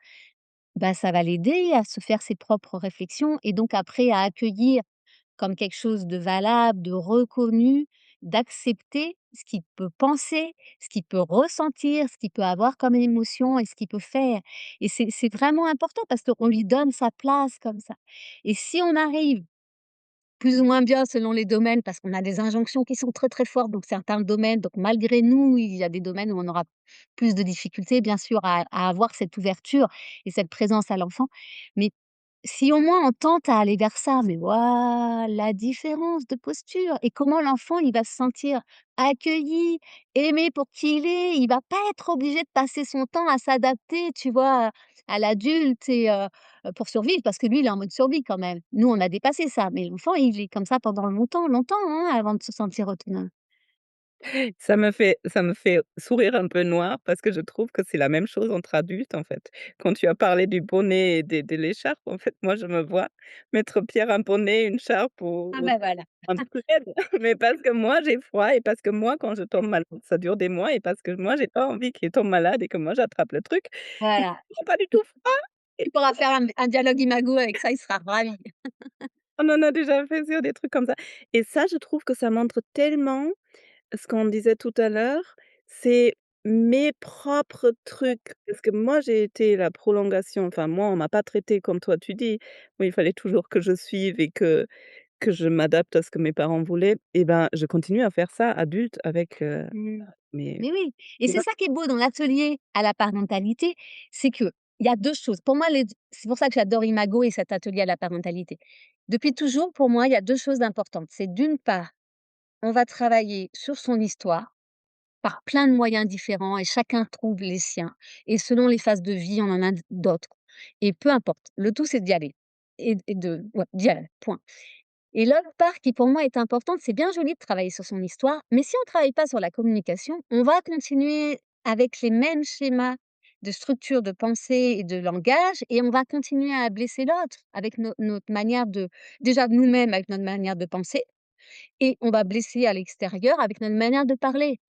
Bah, ça va l'aider à se faire ses propres réflexions et donc après à accueillir comme quelque chose de valable, de reconnu, d'accepter ce qu'il peut penser, ce qu'il peut ressentir, ce qu'il peut avoir comme émotion et ce qu'il peut faire. Et c'est vraiment important parce qu'on lui donne sa place comme ça. Et si on arrive plus ou moins bien selon les domaines, parce qu'on a des injonctions qui sont très, très fortes dans certains domaines. Donc malgré nous, il y a des domaines où on aura plus de difficultés, bien sûr, à avoir cette ouverture et cette présence à l'enfant. Mais si au moins on tente à aller vers ça, mais waouh, la différence de posture et comment l'enfant, il va se sentir accueilli, aimé pour qui il est. Il va pas être obligé de passer son temps à s'adapter, tu vois, à l'adulte et pour survivre, parce que lui, il est en mode survie quand même. Nous, on a dépassé ça, mais l'enfant, il est comme ça pendant longtemps, longtemps, hein, avant de se sentir autonome. Ça me fait sourire un peu noir parce que je trouve que c'est la même chose entre adultes, en fait. Quand tu as parlé du bonnet et de l'écharpe, en fait, moi, je me vois mettre Pierre un bonnet, une charpe Ah ou ben voilà, un plaid, mais parce que moi, j'ai froid et parce que moi, quand je tombe malade, ça dure des mois et parce que moi, j'ai pas envie qu'il tombe malade et que moi, j'attrape le truc. Il voilà. a pas du tout froid et Tu pourras faire un dialogue imago avec ça, il sera ravi. on en a déjà fait sur des trucs comme ça et ça, je trouve que ça montre tellement ce qu'on disait tout à l'heure, c'est mes propres trucs. Parce que moi, j'ai été la prolongation, enfin moi, on m'a pas traitée comme toi tu dis, où il fallait toujours que je suive et que je m'adapte à ce que mes parents voulaient et ben, je continue à faire ça adulte avec, Mmh. mes Mais oui et mes c'est gosses. ça qui est beau dans l'atelier à la parentalité, c'est qu'il y a 2 choses. Pour moi, les c'est pour ça que j'adore Imago et cet atelier à la parentalité. Depuis toujours, pour moi, il y a 2 choses importantes. C'est d'une part, on va travailler sur son histoire par plein de moyens différents et chacun trouve les siens et selon les phases de vie, on en a d'autres et peu importe. Le tout, c'est d'y aller et de ouais, d'y aller, point. Et l'autre part qui pour moi est importante, c'est bien joli de travailler sur son histoire, mais si on ne travaille pas sur la communication, on va continuer avec les mêmes schémas de structure de pensée et de langage et on va continuer à blesser l'autre avec notre manière de déjà nous-mêmes avec notre manière de penser et on va blesser à l'extérieur avec notre manière de parler.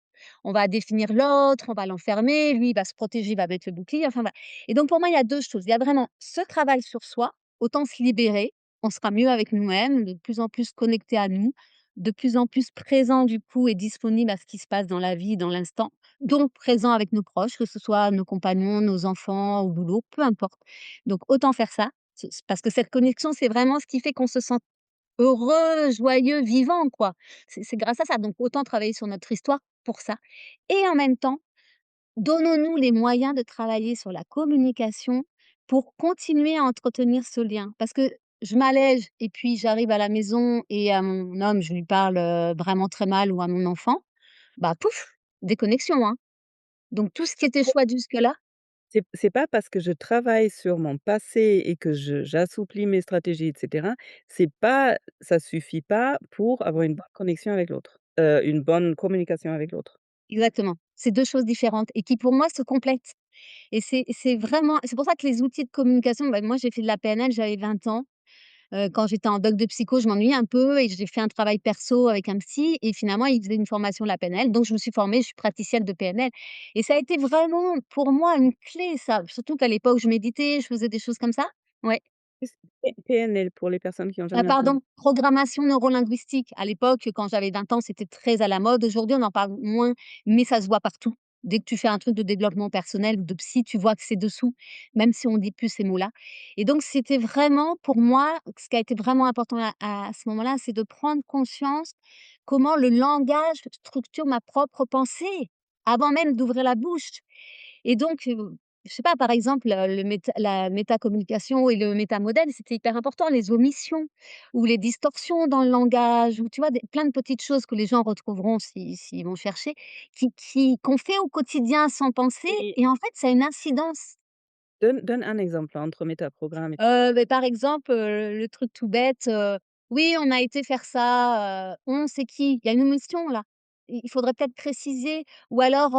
On va définir l'autre, on va l'enfermer, lui, il va se protéger, il va mettre le bouclier, enfin voilà. Et donc pour moi, il y a 2 choses. Il y a vraiment ce travail sur soi, autant se libérer, on sera mieux avec nous-mêmes, de plus en plus connectés à nous, de plus en plus présents du coup et disponibles à ce qui se passe dans la vie, dans l'instant, donc présents avec nos proches, que ce soit nos compagnons, nos enfants, au boulot, peu importe. Donc autant faire ça, parce que cette connexion, c'est vraiment ce qui fait qu'on se sent heureux, joyeux, vivant, quoi. C'est grâce à ça, donc autant travailler sur notre histoire pour ça et en même temps, donnons-nous les moyens de travailler sur la communication pour continuer à entretenir ce lien. Parce que je m'allège et puis j'arrive à la maison et à mon homme, je lui parle, vraiment très mal ou à mon enfant, bah, pouf, déconnexion, hein. Donc tout ce qui était choix jusque-là. C'est pas parce que je travaille sur mon passé et que je j'assouplis mes stratégies et cetera, c'est pas ça suffit pas pour avoir une bonne connexion avec l'autre, une bonne communication avec l'autre. Exactement. C'est 2 choses différentes et qui pour moi se complètent et c'est vraiment c'est pour ça que les outils de communication, bah, moi j'ai fait de la PNL, j'avais 20 ans. Quand j'étais en doc de psycho, je m'ennuyais un peu et j'ai fait un travail perso avec un psy et finalement, il faisait une formation de la PNL, donc je me suis formée, je suis praticienne de PNL et ça a été vraiment pour moi une clé ça, surtout qu'à l'époque je méditais, je faisais des choses comme ça. Ouais. Qu'est-ce PNL pour les personnes qui ont jamais entendu? Pardon, programmation neurolinguistique. À l'époque, quand j'avais 20 ans, c'était très à la mode. Aujourd'hui, on en parle moins, mais ça se voit partout. Dès que tu fais un truc de développement personnel ou de psy, tu vois que c'est dessous, même si on dit plus ces mots-là. Et donc, c'était vraiment pour moi, ce qui a été vraiment important à ce moment-là, c'est de prendre conscience comment le langage structure ma propre pensée, avant même d'ouvrir la bouche. Et donc, je sais pas, par exemple, la métacommunication et le métamodèle, c'était hyper important. Les omissions ou les distorsions dans le langage ou tu vois, des plein de petites choses que les gens retrouveront s'ils vont chercher, qu'on fait au quotidien sans penser Et et en fait, ça a une incidence. donne un exemple entre métaprogramme et Beh, par exemple, le truc tout bête, «Oui, on a été faire ça», «On» c'est qui? Il y a une omission là. Il faudrait peut-être préciser ou alors,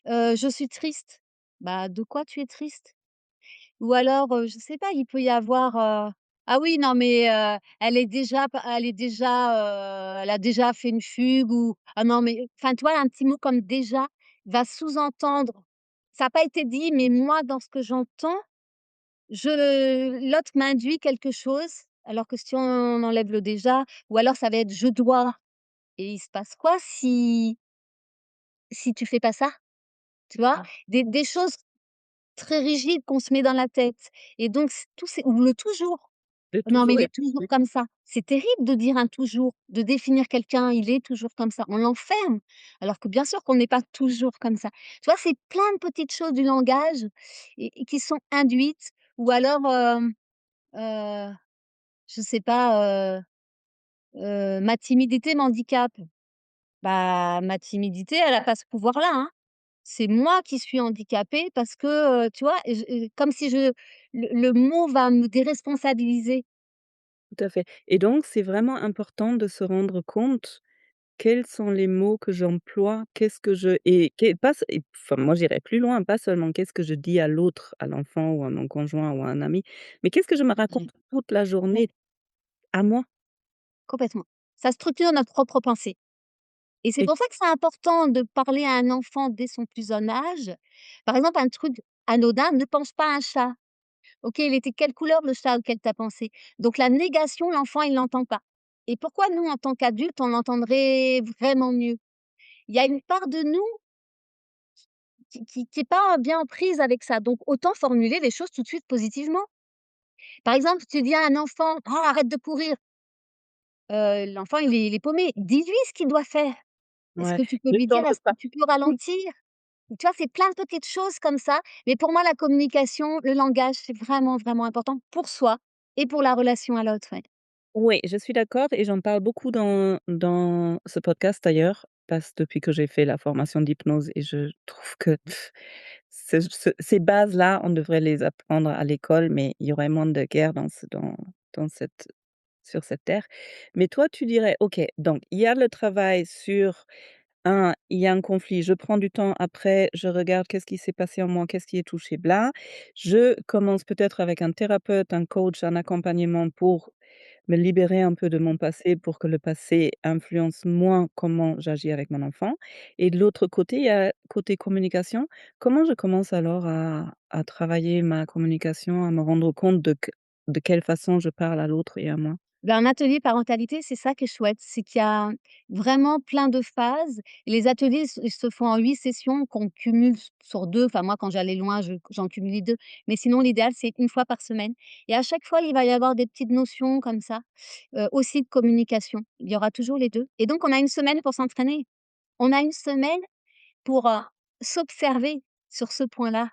«Je suis triste». Bah, de quoi tu es triste? Ou alors, je sais pas, il peut y avoir, «Ah oui, non mais, elle a déjà fait une fugue» ou «Ah non mais» enfin, tu vois, un petit mot comme «déjà» va sous-entendre ça a pas été dit, mais moi, dans ce que j'entends, l'autre m'induit quelque chose, alors que si on enlève le déjà ou alors ça va être: «Je dois» et il se passe quoi si tu fais pas ça? Tu vois? Des choses très rigides qu'on se met dans la tête et donc tous ces ou le toujours. de Non, mais toujours il et est toujours oui, comme ça. C'est terrible de dire un toujours, de définir quelqu'un, il est toujours comme ça. On l'enferme, alors que bien sûr qu'on n'est pas toujours comme ça. Tu vois, c'est plein de petites choses du langage et qui sont induites ou alors, heu, je sais pas, ma timidité m'handicape. Bah, ma timidité, elle a pas ce pouvoir-là, hein. C'est moi qui suis handicapée parce que, tu vois? Comme si le mot va me déresponsabiliser. tout à fait et donc c'est vraiment important de se rendre compte quels sont les mots que j'emploie, qu'est-ce que je et qué pas s et enfin moi j'irais plus loin, pas seulement qu'est-ce que je dis à l'autre, à l'enfant ou à mon conjoint ou à un ami, mais qu'est-ce que je me raconte toute la Ouais, journée à moi complètement. Ça structure notre propre pensée et c'est et pour ça que c'est important de parler à un enfant dès son plus jeune âge. Par exemple, un truc anodin: «Ne pense pas à un chat». OK, il était quelle couleur le chat auquel tu as pensé? Donc la négation, l'enfant, il l'entend pas et pourquoi nous, en tant qu'adultes, on l'entendrait vraiment mieux? Il y a une part de nous qui est pas bien en prise avec ça, donc autant formuler les choses tout de suite positivement. Par exemple, tu dis à un enfant: «Oh, arrête de courir!» L'enfant, il est paumé. Dis-lui ce qu'il doit faire. Est-ce ouais, que tu peux ne lui dire: tente «Est-ce que pas. tu peux ralentir?» Tu vois, c'est plein de petites choses comme ça, mais pour moi, la communication, le langage, c'est vraiment, vraiment important pour soi et pour la relation à l'autre, ouais. Oui, je suis d'accord et j'en parle beaucoup dans ce podcast d'ailleurs, parce depuis que j'ai fait la formation d'hypnose et je trouve que ces bases-là, on devrait les apprendre à l'école, mais il y aurait moins de guerre dans cette sur cette terre. Mais toi, tu dirais: «OK, donc il y a le travail sur il y a un conflit, je prends du temps après, je regarde qu'est-ce qui s'est passé en moi, qu'est-ce qui est touché, bla. Je commence peut-être avec un thérapeute, un coach, un accompagnement pour me libérer un peu de mon passé pour que le passé influence moins comment j'agis avec mon enfant et de l'autre côté, il y a côté communication. Comment je commence alors à travailler ma communication, à me rendre compte de quelle façon je parle à l'autre et à moi? Ben, un atelier parentalité, c'est ça qui est chouette, c'est qu'il y a vraiment plein de phases. Et les ateliers ils se font en 8 sessions qu'on cumule sur 2. Enfin moi quand j'allais loin, j'en cumulais 2. Mais sinon l'idéal c'est une fois par semaine et à chaque fois il va y avoir des petites notions comme ça, aussi de communication. Il y aura toujours les 2. Et donc on a une semaine pour s'entraîner. On a une semaine pour, s'observer sur ce point-là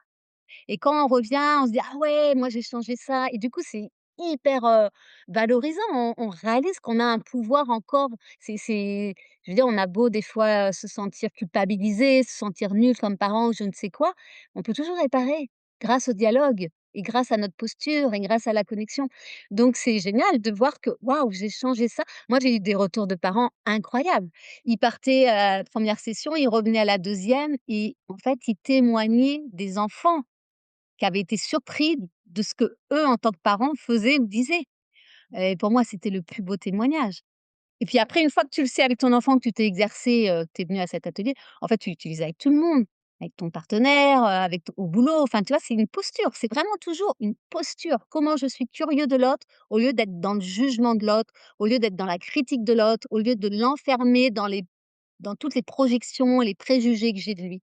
et quand on revient, on se dit: «Ah ouais, moi j'ai changé ça» et du coup c'est hyper, valorisant. On réalise qu'on a un pouvoir encore. C'est je veux dire, on a beau des fois, se sentir culpabilisé, se sentir nul comme parent ou je ne sais quoi, on peut toujours réparer grâce au dialogue et grâce à notre posture et grâce à la connexion. Donc c'est génial de voir que, waouh, j'ai changé ça. Moi, j'ai eu des retours de parents incroyables. Ils partaient à la 1re session, ils revenaient à la deuxième et en fait, ils témoignaient des enfants qui avaient été surpris de ce que eux en tant que parents, faisaient ou disaient. Et pour moi, c'était le plus beau témoignage. Et puis après, une fois que tu le sais avec ton enfant, que tu t'es exercé, tu es venu à cet atelier, en fait, tu l'utilises avec tout le monde, avec ton partenaire, avec ton au boulot, enfin, tu vois? C'est une posture, c'est vraiment toujours une posture. Comment je suis curieux de l'autre, au lieu d'être dans le jugement de l'autre, au lieu d'être dans la critique de l'autre, au lieu de l'enfermer dans toutes les projections et les préjugés que j'ai de lui.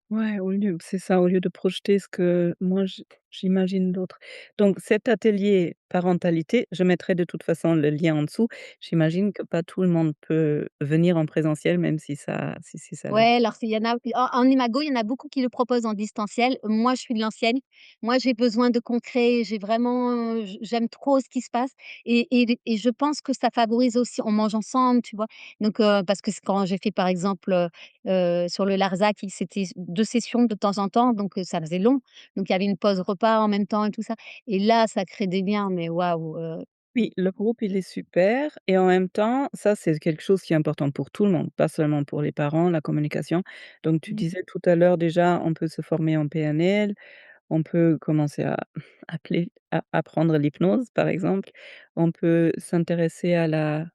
Ouais, au lieu c'est ça, au lieu de projeter ce que moi j'imagine d'autres. Donc cet atelier parentalité, je mettrai de toute façon le lien en dessous. J'imagine que pas tout le monde peut venir en présentiel, même si ça le Ouais, alors il y en a en Imago, il y en a beaucoup qui le proposent en distanciel. Moi, je suis de l'ancienne. Moi, j'ai besoin de concret. J'ai vraiment, j'aime trop ce qui se passe et je pense que ça favorise aussi on mange ensemble, tu vois? Donc parce que quand j'ai fait, par exemple, sur le Larzac, c'était 2 sessions de temps en temps, donc ça faisait long. Donc il y avait une pause repas en même temps et tout ça et là, ça crée des liens, mais waouh, oui, le groupe, il est super et en même temps, ça, c'est quelque chose qui est important pour tout le monde, pas seulement pour les parents, la communication. Donc tu mmh, disais tout à l'heure déjà, on peut se former en PNL, on peut commencer à à apprendre l'hypnose, par exemple. On peut s'intéresser à la,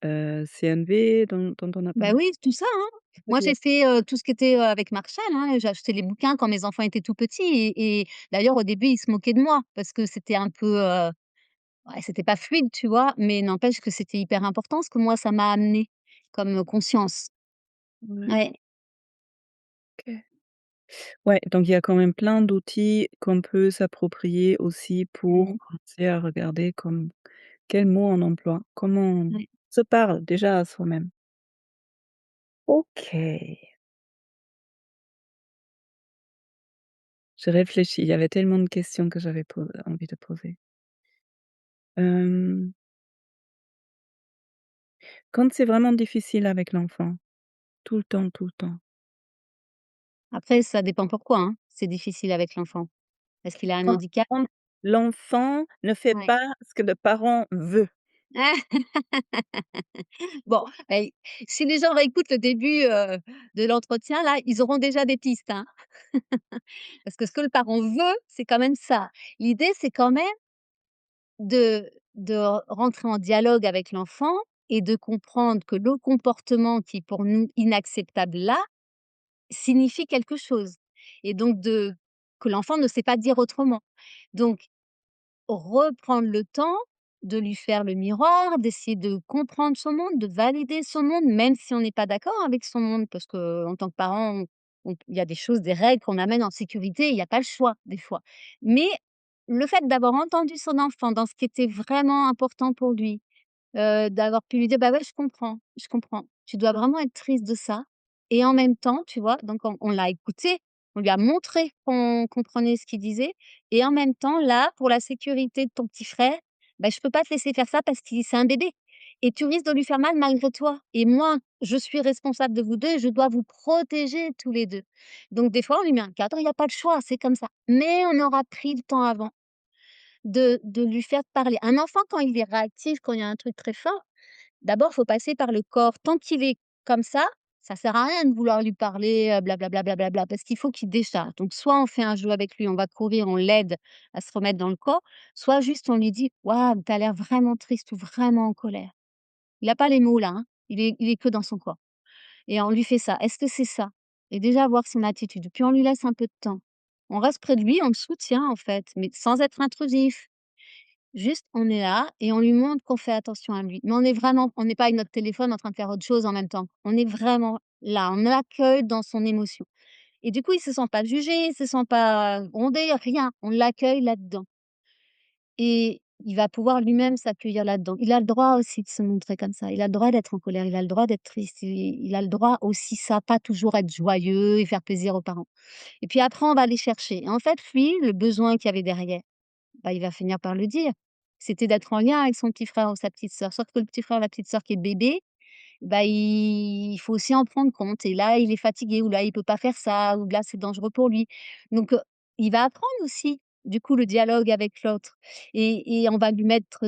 CNV dont on a bah, parlé. oui, tout ça, hein. Moi, j'ai fait, tout ce qui était, avec Marshall, hein. J'ai acheté les bouquins quand mes enfants étaient tout petits et d'ailleurs, au début, ils se moquaient de moi parce que c'était un peu, ouais, c'était pas fluide, tu vois? Mais n'empêche que c'était hyper important ce que moi, ça m'a amené comme, conscience. Ouais, Ouais. OK. Ouais, donc il y a quand même plein d'outils qu'on peut s'approprier aussi pour Mmh. commencer à regarder comme quels mots on emploie, comment on Ouais. se parle déjà à soi-même. OK, je réfléchis, il y avait tellement de questions que j'avais envie de poser. Hem, Quand c'est vraiment difficile avec l'enfant, tout le temps, Après, ça dépend pourquoi, hein, c'est difficile avec l'enfant. Est-ce qu'il a un quand handicap? quand l'enfant ne fait Ouais. pas ce que le parent veut. Bon, beh, si les gens réécoutent le début, de l'entretien là, ils auront déjà des pistes, hein. Parce que ce que le parent veut, c'est quand même ça. L'idée, c'est quand même de rentrer en dialogue avec l'enfant et de comprendre que le comportement qui est pour nous inacceptable là, signifie quelque chose et donc de que l'enfant ne sait pas dire autrement. Donc reprendre le temps de lui faire le miroir, d'essayer de comprendre son monde, de valider son monde, même si on n'est pas d'accord avec son monde, parce qu'en tant que parent, il y a des choses, des règles qu'on amène en sécurité, il y a pas le choix des fois. Mais le fait d'avoir entendu son enfant dans ce qui était vraiment important pour lui, d'avoir pu lui dire: «Bah, ouais, je comprends. Tu dois vraiment être triste de ça» et en même temps, tu vois, donc on l'a écouté, on lui a montré qu'on comprenait ce qu'il disait et en même temps, là, pour la sécurité de ton petit frère, bah, je peux pas te laisser faire ça parce qu'il c'est un bébé et tu risques de lui faire mal malgré toi et moi, je suis responsable de vous 2 et je dois vous protéger tous les 2. Donc des fois, on lui met un cadre, il y a pas le choix, c'est comme ça. Mais on aura pris le temps avant de lui faire parler. Un enfant, quand il est réactif, quand il y a un truc très fort, d'abord, faut passer par le corps. Tant qu'il est comme ça sert à rien de vouloir lui parler, blablabla, blablabla, parce qu'il faut qu'il décharge. Donc soit on fait un jeu avec lui, on va courir, on l'aide à se remettre dans le corps, soit juste on lui dit: «Waouh, tu as l'air vraiment triste ou vraiment en colère». Il a pas les mots là, hein, il est que dans son corps et on lui fait ça. «Est-ce que c'est ça?» Et déjà voir son attitude. Puis on lui laisse un peu de temps. On reste près de lui, on le soutient en fait, mais sans être intrusif. Juste, on est là et on lui montre qu'on fait attention à lui. Mais on n'est pas avec notre téléphone en train de faire autre chose en même temps. On est vraiment là, on l'accueille dans son émotion. Et du coup, il se sent pas jugé, il se sent pas grondé, rien. On l'accueille là-dedans. Et il va pouvoir lui-même s'accueillir là-dedans. Il a le droit aussi de se montrer comme ça. Il a le droit d'être en colère, il a le droit d'être triste, il a le droit aussi ça, pas toujours être joyeux et faire plaisir aux parents. Et puis après, on va aller chercher. Et en fait, lui, le besoin qu'il y avait derrière. bah, il va finir par le dire. C'était d'être en lien avec son petit frère ou sa petite sœur. Sauf que le petit frère, ou la petite sœur qui est bébé, bah, il faut aussi en prendre compte et là, il est fatigué ou là, il peut pas faire ça ou là, c'est dangereux pour lui. Donc il va apprendre aussi, du coup, le dialogue avec l'autre et on va lui mettre,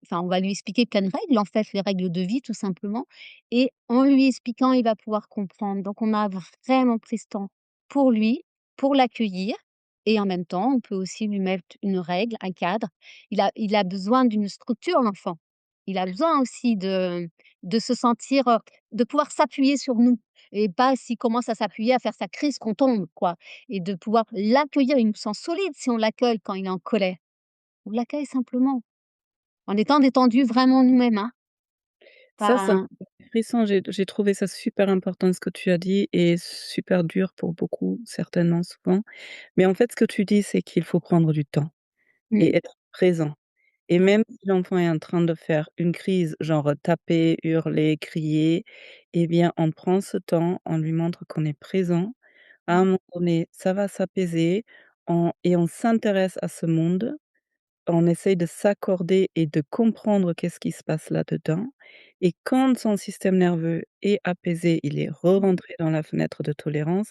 enfin, on va lui expliquer plein de règles, en fait, les règles de vie, tout simplement et en lui expliquant, il va pouvoir comprendre. Donc on a vraiment pris ce temps pour lui, pour l'accueillir et en même temps, on peut aussi lui mettre une règle, un cadre. Il a besoin d'une structure, l'enfant. Il a besoin aussi de se sentir, de pouvoir s'appuyer sur nous et pas s'il commence à s'appuyer, à faire sa crise qu'on tombe, quoi et de pouvoir l'accueillir. Il nous sent solide si on l'accueille quand il est en colère. On l'accueille simplement, en étant détendu vraiment nous-mêmes, hein, Ça me pas fait des frissons. J'ai trouvé ça super important ce que tu as dit et super dur pour beaucoup, certainement, souvent. Mais en fait, ce que tu dis, c'est qu'il faut prendre du temps mmh, et être présent. Et ouais, même si l'enfant est en train de faire une crise, genre taper, hurler, crier, eh bien, on prend ce temps, on lui montre qu'on est présent. À un mmh, moment donné, ça va s'apaiser, on s'intéresse à ce monde. On essaye de s'accorder et de comprendre qu'est-ce qui se passe là-dedans et quand son système nerveux est apaisé, il est mmh. re-rentré dans la fenêtre de tolérance,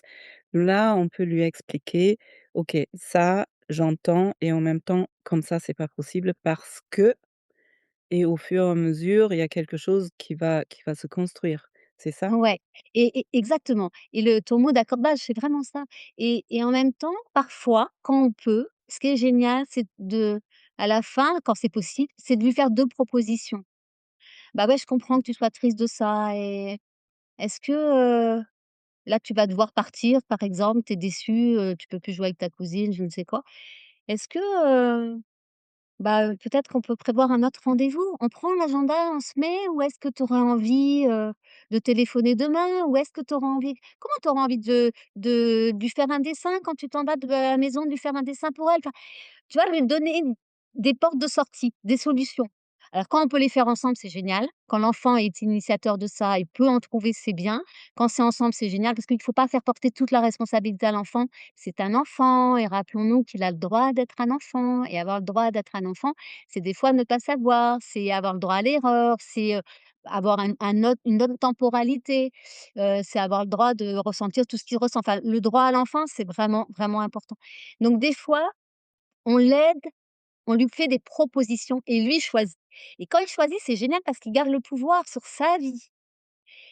là, on peut lui expliquer: «OK, ça, j'entends et en même temps, comme ça, c'est pas possible parce que» et au fur et à mesure, il y a quelque chose qui va se construire. C'est ça? Ouais et exactement et le ton mot d'accordage, c'est vraiment ça et en même temps, parfois, quand on peut, ce qui est génial, c'est de à la fin, quand c'est possible, c'est de lui faire 2 propositions. «Bah, ouais, je comprends que tu sois triste de ça et est-ce que, là, tu vas devoir partir, par exemple, tu es déçu, tu peux plus jouer avec ta cousine», je ne sais quoi. «Est-ce que, bah, peut-être qu'on peut prévoir un autre rendez-vous. On prend l'agenda, on se met ou est-ce que tu aurais envie, de téléphoner demain? Ou est-ce que tu auras envie comment tu auras envie de lui faire un dessin quand tu t'en vas de la maison, de lui faire un dessin pour elle? Enfin, tu vois, lui donner des portes de sortie, des solutions. Alors quand on peut les faire ensemble, c'est génial. Quand l'enfant est initiateur de ça, il peut en trouver, c'est bien. Quand c'est ensemble, c'est génial parce qu'il ne faut pas faire porter toute la responsabilité à l'enfant. C'est un enfant et rappelons-nous qu'il a le droit d'être un enfant et avoir le droit d'être un enfant, c'est des fois ne pas savoir, c'est avoir le droit à l'erreur, c'est, avoir un autre une autre temporalité, c'est avoir le droit de ressentir tout ce qu'il ressent. Enfin, le droit à l'enfance, c'est vraiment, vraiment important. Donc des fois, on l'aide, on lui fait des propositions et lui choisit et quand il choisit, c'est génial parce qu'il garde le pouvoir sur sa vie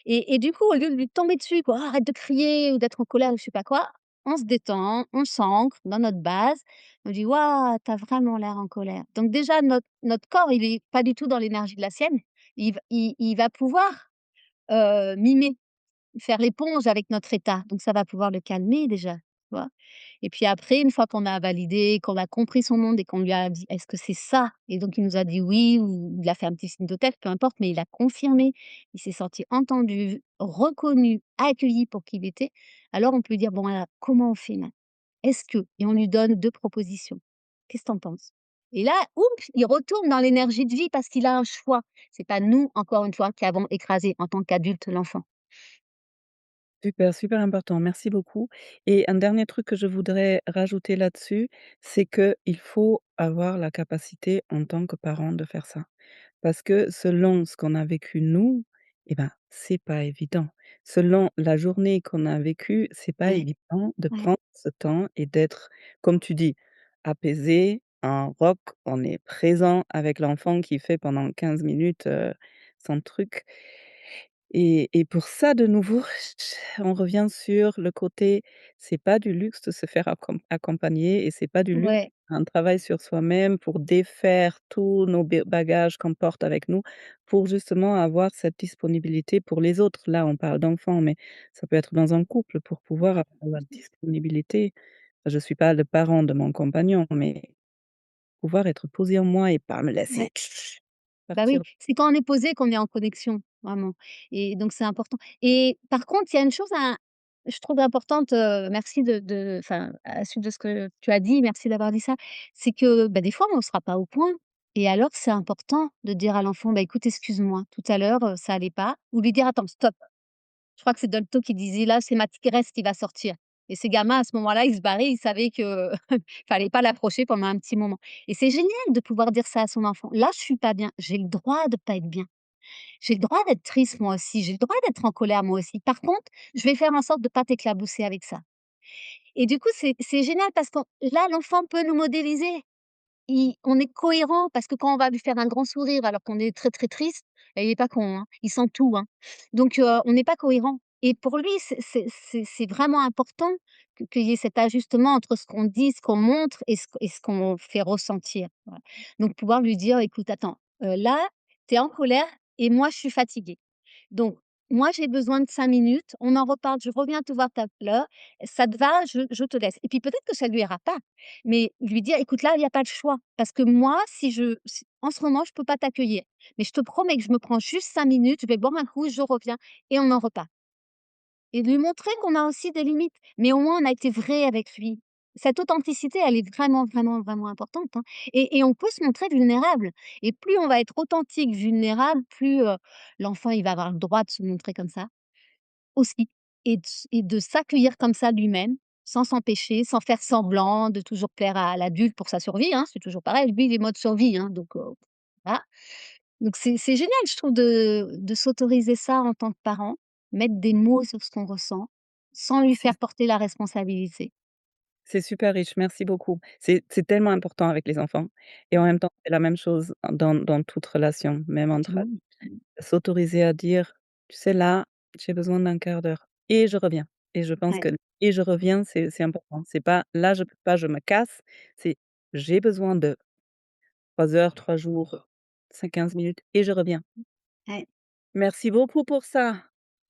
et du coup, au lieu de lui tomber dessus quoi: «Arrête de crier» ou d'être en colère ou je sais pas quoi, on se détend, on s'ancre dans notre base. On dit: «Waouh, tu as vraiment l'air en colère». Donc déjà notre corps, il est pas du tout dans l'énergie de la sienne. Il va pouvoir, mimer, faire l'éponge avec notre état. Donc ça va pouvoir le calmer déjà, tu vois? Et puis après, une fois qu'on a validé, qu'on a compris son monde et qu'on lui a dit: «Est-ce que c'est ça?» et donc il nous a dit oui ou il a fait un petit signe de tête, peu importe, mais il a confirmé. Il s'est senti entendu, reconnu, accueilli pour qui il était. Alors on peut lui dire: «Bon alors, comment on fait maintenant? Est-ce que?» et on lui donne 2 propositions. «Qu'est-ce que tu en penses?» et là, oups, il retourne dans l'énergie de vie parce qu'il a un choix. C'est pas nous, encore une fois, qui avons écrasé en tant qu'adultes l'enfant. Super, super important, merci beaucoup et un dernier truc que je voudrais rajouter là-dessus, c'est qu'il faut avoir la capacité en tant que parent de faire ça. Parce que selon ce qu'on a vécu nous, eh ben, c'est pas évident. Selon la journée qu'on a vécue, c'est pas Ouais, évident de ouais, prendre ce temps et d'être, comme tu dis, apaisé, en rock, on est présent avec l'enfant qui fait pendant 15 minutes, son truc et pour ça, de nouveau, on revient sur le côté, c'est pas du luxe de se faire accompagner et c'est pas du luxe, ouais, un travail sur soi-même pour défaire tous nos bagages qu'on porte avec nous, pour justement avoir cette disponibilité pour les autres. Là, on parle d'enfants, mais ça peut être dans un couple pour pouvoir avoir la disponibilité. Je suis pas le parent de mon compagnon, mais pouvoir être posé en moi et pas me ouais. laisser Bah oui, partir. c'est quand on est posé qu'on est en connexion, vraiment et donc c'est important et par contre, il y a une chose je trouve importante, merci de enfin, à la suite de ce que tu as dit, merci d'avoir dit ça, c'est que, bah, des fois, on ne sera pas au point et alors c'est important de dire à l'enfant: «Bah, écoute, excuse-moi, tout à l'heure, ça allait pas» ou lui dire: «Attends, stop». Je crois que c'est Dolto qui disait: «Là, c'est ma tigresse qui va sortir». et ces gamins, à ce moment-là, ils se barraient, ils savaient que fallait pas l'approcher pendant un petit moment et c'est génial de pouvoir dire ça à son enfant: «Là, je suis pas bien, j'ai le droit de pas être bien. J'ai le droit d'être triste moi aussi, j'ai le droit d'être en colère moi aussi. Par contre, je vais faire en sorte de pas t'éclabousser avec ça» et du coup, c'est génial parce que là, l'enfant peut nous modéliser. Il On est cohérent parce que quand on va lui faire un grand sourire alors qu'on est très, très triste, il est pas con, hein, il sent tout, hein. Donc on n'est pas cohérent et pour lui, c'est vraiment important qu'il y ait cet ajustement entre ce qu'on dit, ce qu'on montre et ce qu'on fait ressentir, voilà. Donc pouvoir lui dire: «Écoute, attends, là, tu es en colère et moi, je suis fatiguée. Donc moi, j'ai besoin de 5 minutes, on en reparle, je reviens te voir tout à l'heure, ça te va? Je te laisse» et puis peut-être que ça lui ira pas, mais lui dire: «Écoute, là, il y a pas le choix, parce que moi, si en ce moment, je peux pas t'accueillir, mais je te promets que je me prends juste 5 minutes, je vais boire un coup, je reviens et on en reparle» et lui montrer qu'on a aussi des limites, mais au moins on a été vrai avec lui. Cette authenticité, elle est vraiment, vraiment, vraiment importante, hein et on peut se montrer vulnérable et plus on va être authentique, vulnérable, plus, l'enfant, il va avoir le droit de se montrer comme ça aussi et de s'accueillir comme ça lui-même, sans s'empêcher, sans faire semblant de toujours plaire à l'adulte pour sa survie, hein, c'est toujours pareil. Lui, il est mode survie, hein, donc voilà. Donc c'est génial, je trouve, de s'autoriser ça en tant que parent, mettre des mots sur ce qu'on ressent, sans lui C'est faire porter la responsabilité. c'est super riche, merci beaucoup. C'est tellement important avec les enfants et en même temps, c'est la même chose dans toute relation, même entre Mmh. Mmh. s'autoriser à dire: «Tu sais, là, j'ai besoin d'un quart d'heure et je reviens» et je pense Ouais, que «et je reviens», c'est important. C'est pas: «Là, je peux pas, je me casse», c'est: «J'ai besoin de 3 heures, 3 jours, 15 minutes et je reviens». ouais. Merci beaucoup pour ça.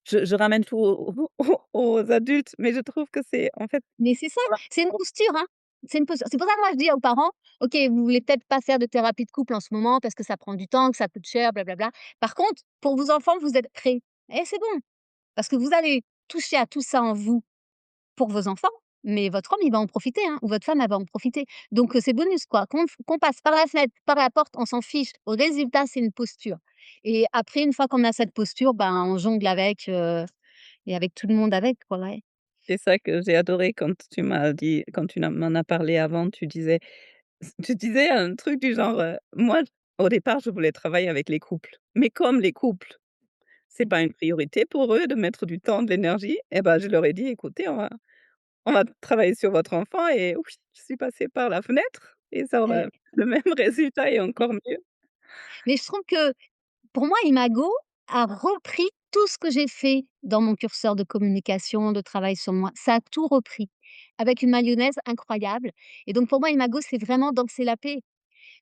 Je ramène tout aux adultes, mais je trouve que c'est en fait Mais c'est ça, voilà, c'est une posture, hein. C'est une posture. C'est pour ça que moi je dis aux parents: «OK, vous voulez peut-être pas faire de thérapie de couple en ce moment parce que ça prend du temps, que ça coûte cher, blablabla. Par contre, pour vos enfants, vous êtes prêts et c'est bon, parce que vous allez toucher à tout ça en vous pour vos enfants, mais votre homme, il va en profiter, hein, ou votre femme, elle va en profiter. Donc c'est bonus quoi. Qu'on passe par la fenêtre, par la porte, on s'en fiche. Au résultat, c'est une posture et après une fois qu'on a cette posture, ben, on jongle avec, et avec tout le monde avec, quoi, ouais. c'est ça que j'ai adoré quand tu m'as dit quand tu m'en as parlé avant, tu disais un truc du genre, «Moi, au départ, je voulais travailler avec les couples, mais comme les couples, c'est pas une priorité pour eux de mettre du temps, de l'énergie, et ben, je leur ai dit: «Écoutez, on va travailler sur votre enfant» et oui, je suis passée par la fenêtre et ça aura Ouais. le même résultat et encore mieux. Mais je trouve que pour moi, Imago a repris tout ce que j'ai fait dans mon curseur de communication, de travail sur moi. Ça a tout repris avec une mayonnaise incroyable et donc pour moi, Imago, c'est vraiment danser la paix.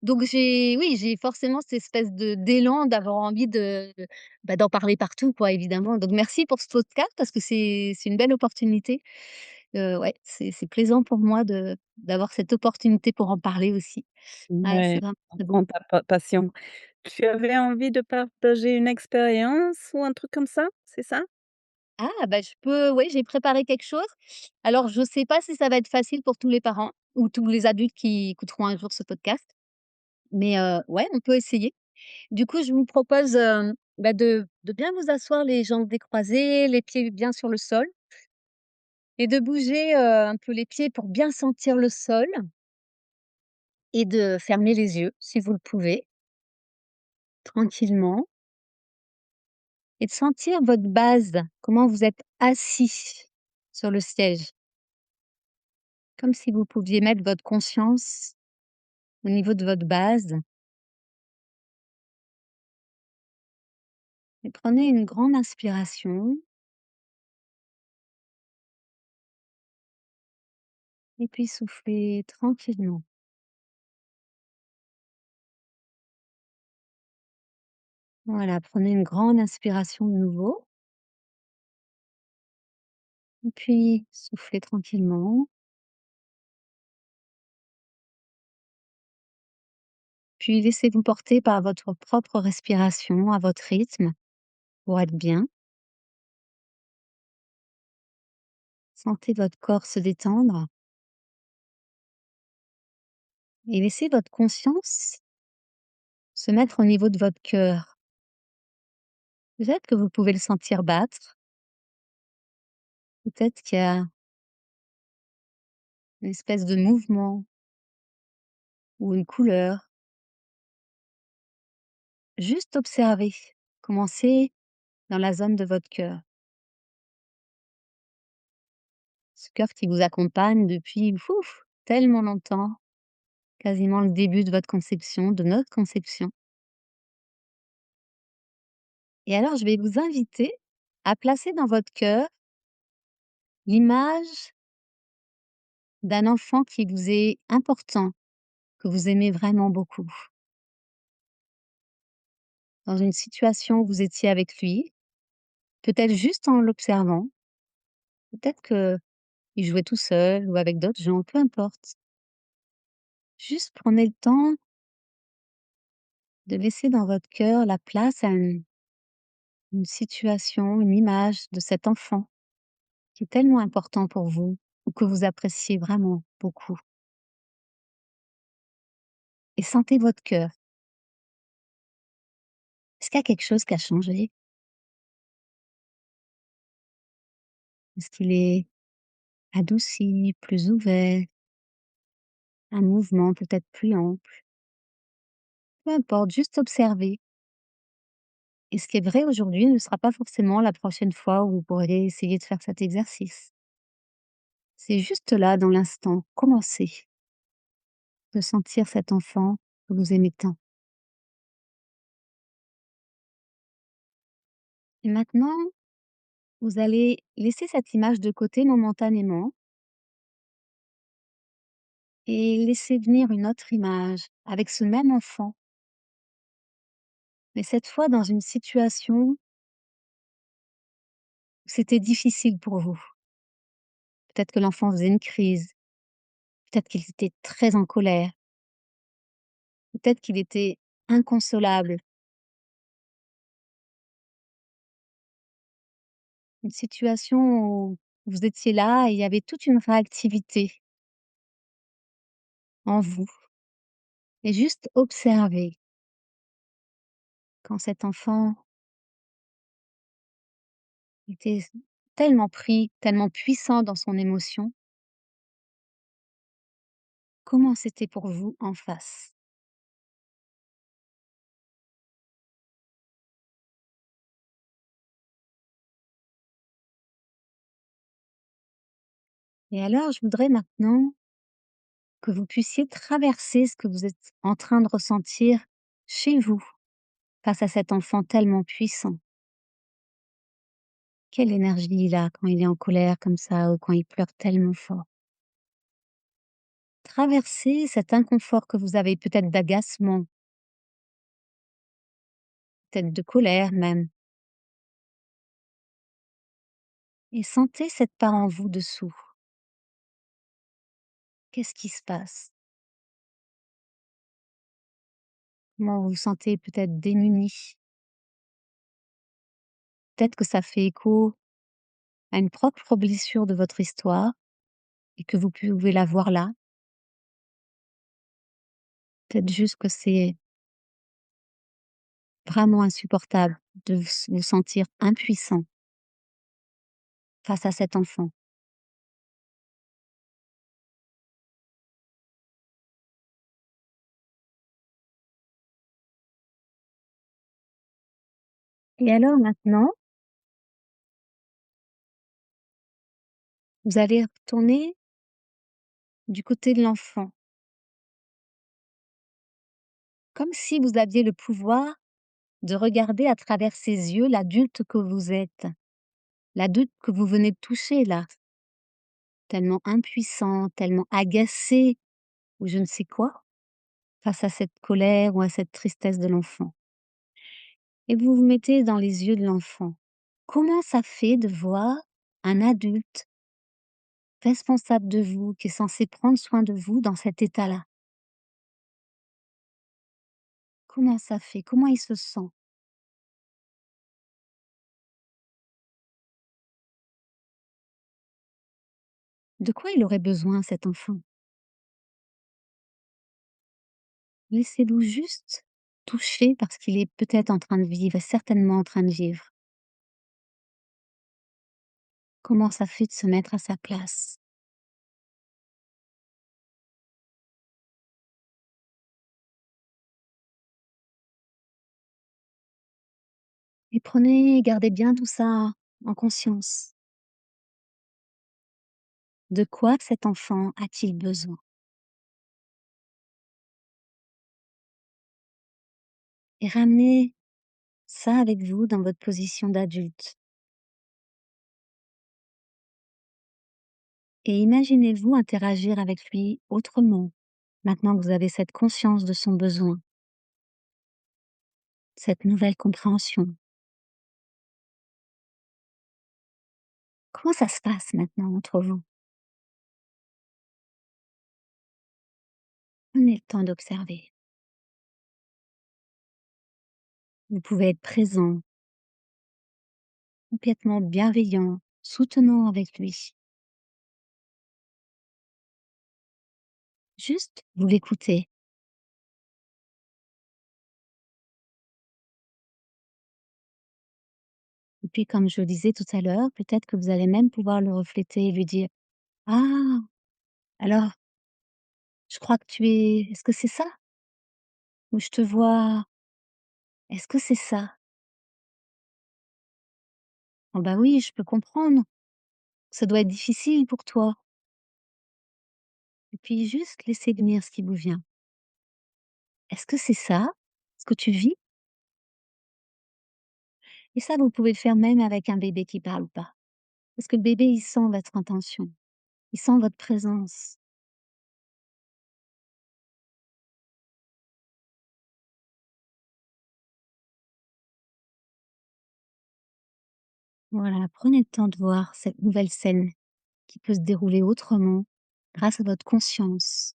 Donc j'ai forcément cette espèce de d'élan d'avoir envie bah, d'en parler partout quoi, évidemment. Donc merci pour ce podcast parce que c'est une belle opportunité. Ouais, c'est plaisant pour moi de d'avoir cette opportunité pour en parler aussi. Ouais, Ouais, c'est vraiment je très beau. comprends ta passion. Tu avais envie de partager une expérience ou un truc comme ça, c'est ça? Ah bah, je peux oui, j'ai préparé quelque chose. Alors je sais pas si ça va être facile pour tous les parents ou tous les adultes qui écouteront un jour ce podcast, mais ouais, on peut essayer. Du coup, je vous propose, bah, de bien vous asseoir les jambes décroisées, les pieds bien sur le sol et de bouger, un peu les pieds pour bien sentir le sol et de fermer les yeux si vous le pouvez, tranquillement et de sentir votre base, comment vous êtes assis sur le siège. Comme si vous pouviez mettre votre conscience au niveau de votre base et prenez une grande inspiration et puis soufflez tranquillement. Voilà, prenez une grande inspiration de nouveau et puis soufflez tranquillement. Puis laissez-vous porter par votre propre respiration à votre rythme pour être bien. Sentez votre corps se détendre et laissez votre conscience se mettre au niveau de votre cœur. Peut-être que vous pouvez le sentir battre, peut-être qu'il y a une espèce de mouvement ou une couleur. Juste observer. Commencez dans la zone de votre cœur. Ce cœur qui vous accompagne depuis, tellement longtemps, quasiment le début de votre conception, de notre conception. Et alors je vais vous inviter à placer dans votre cœur l'image d'un enfant qui vous est important, que vous aimez vraiment beaucoup. Dans une situation où vous étiez avec lui, peut-être juste en l'observant, peut-être qu'il jouait tout seul ou avec d'autres gens, peu importe. Juste prenez le temps de laisser dans votre cœur la place à une situation, une image de cet enfant qui est tellement important pour vous ou que vous appréciez vraiment beaucoup. Et sentez votre cœur. Est-ce qu'il y a quelque chose qui a changé? Est-ce qu'il est adouci, plus ouvert, un mouvement peut-être plus ample? Peu importe, juste observer. Et ce qui est vrai aujourd'hui ne sera pas forcément la prochaine fois où vous pourrez essayer de faire cet exercice. C'est juste là, dans l'instant, commencez de sentir cet enfant que vous aimez tant. Et maintenant, vous allez laisser cette image de côté momentanément et laisser venir une autre image avec ce même enfant, mais cette fois dans une situation où c'était difficile pour vous. Peut-être que l'enfant faisait une crise, peut-être qu'il était très en colère, peut-être qu'il était inconsolable. Une situation où vous étiez là et il y avait toute une réactivité en vous et juste observer quand cet enfant était tellement pris, tellement puissant dans son émotion, comment c'était pour vous en face? Et alors je voudrais maintenant que vous puissiez traverser ce que vous êtes en train de ressentir chez vous, face à cet enfant tellement puissant. Quelle énergie il a quand il est en colère comme ça ou quand il pleure tellement fort. Traversez cet inconfort que vous avez, peut-être d'agacement, peut-être de colère même, et sentez cette part en vous dessous. Qu'est-ce qui se passe? Comment vous vous sentez peut-être démuni? Peut-être que ça fait écho à une propre blessure de votre histoire et que vous pouvez la voir là. Peut-être juste que c'est vraiment insupportable de vous sentir impuissant face à cet enfant. Et alors maintenant, vous allez retourner du côté de l'enfant, comme si vous aviez le pouvoir de regarder à travers ses yeux l'adulte que vous êtes, l'adulte que vous venez de toucher là, tellement impuissant, tellement agacé ou je ne sais quoi, face à cette colère ou à cette tristesse de l'enfant. Et vous vous mettez dans les yeux de l'enfant. Comment ça fait de voir un adulte responsable de vous, qui est censé prendre soin de vous dans cet état-là? Comment ça fait? Comment il se sent? De quoi il aurait besoin cet enfant? Laissez-vous juste toucher parce qu'il est peut-être en train de vivre, certainement en train de vivre. Comment ça fait de se mettre à sa place? et gardez bien tout ça en conscience. De quoi cet enfant a-t-il besoin? Et ramenez ça avec vous dans votre position d'adulte. Et imaginez-vous interagir avec lui autrement, maintenant que vous avez cette conscience de son besoin, cette nouvelle compréhension. Comment ça se passe maintenant entre vous? Prenez le temps d'observer. Vous pouvez être présent, complètement bienveillant, soutenant avec lui. Juste, vous l'écoutez. Et puis, comme je le disais tout à l'heure, peut-être que vous allez même pouvoir le refléter et lui dire: «Ah, alors, je crois que tu es est-ce que c'est ça? Ou je te vois, est-ce que c'est ça? Oh bah oui, je peux comprendre, ça doit être difficile pour toi». Et puis juste laisser venir ce qui vous vient. Est-ce que c'est ça, ce que tu vis? Et ça, vous pouvez le faire même avec un bébé qui parle pas. Parce que le bébé, il sent votre intention, il sent votre présence. Voilà, prenez le temps de voir cette nouvelle scène qui peut se dérouler autrement grâce à votre conscience.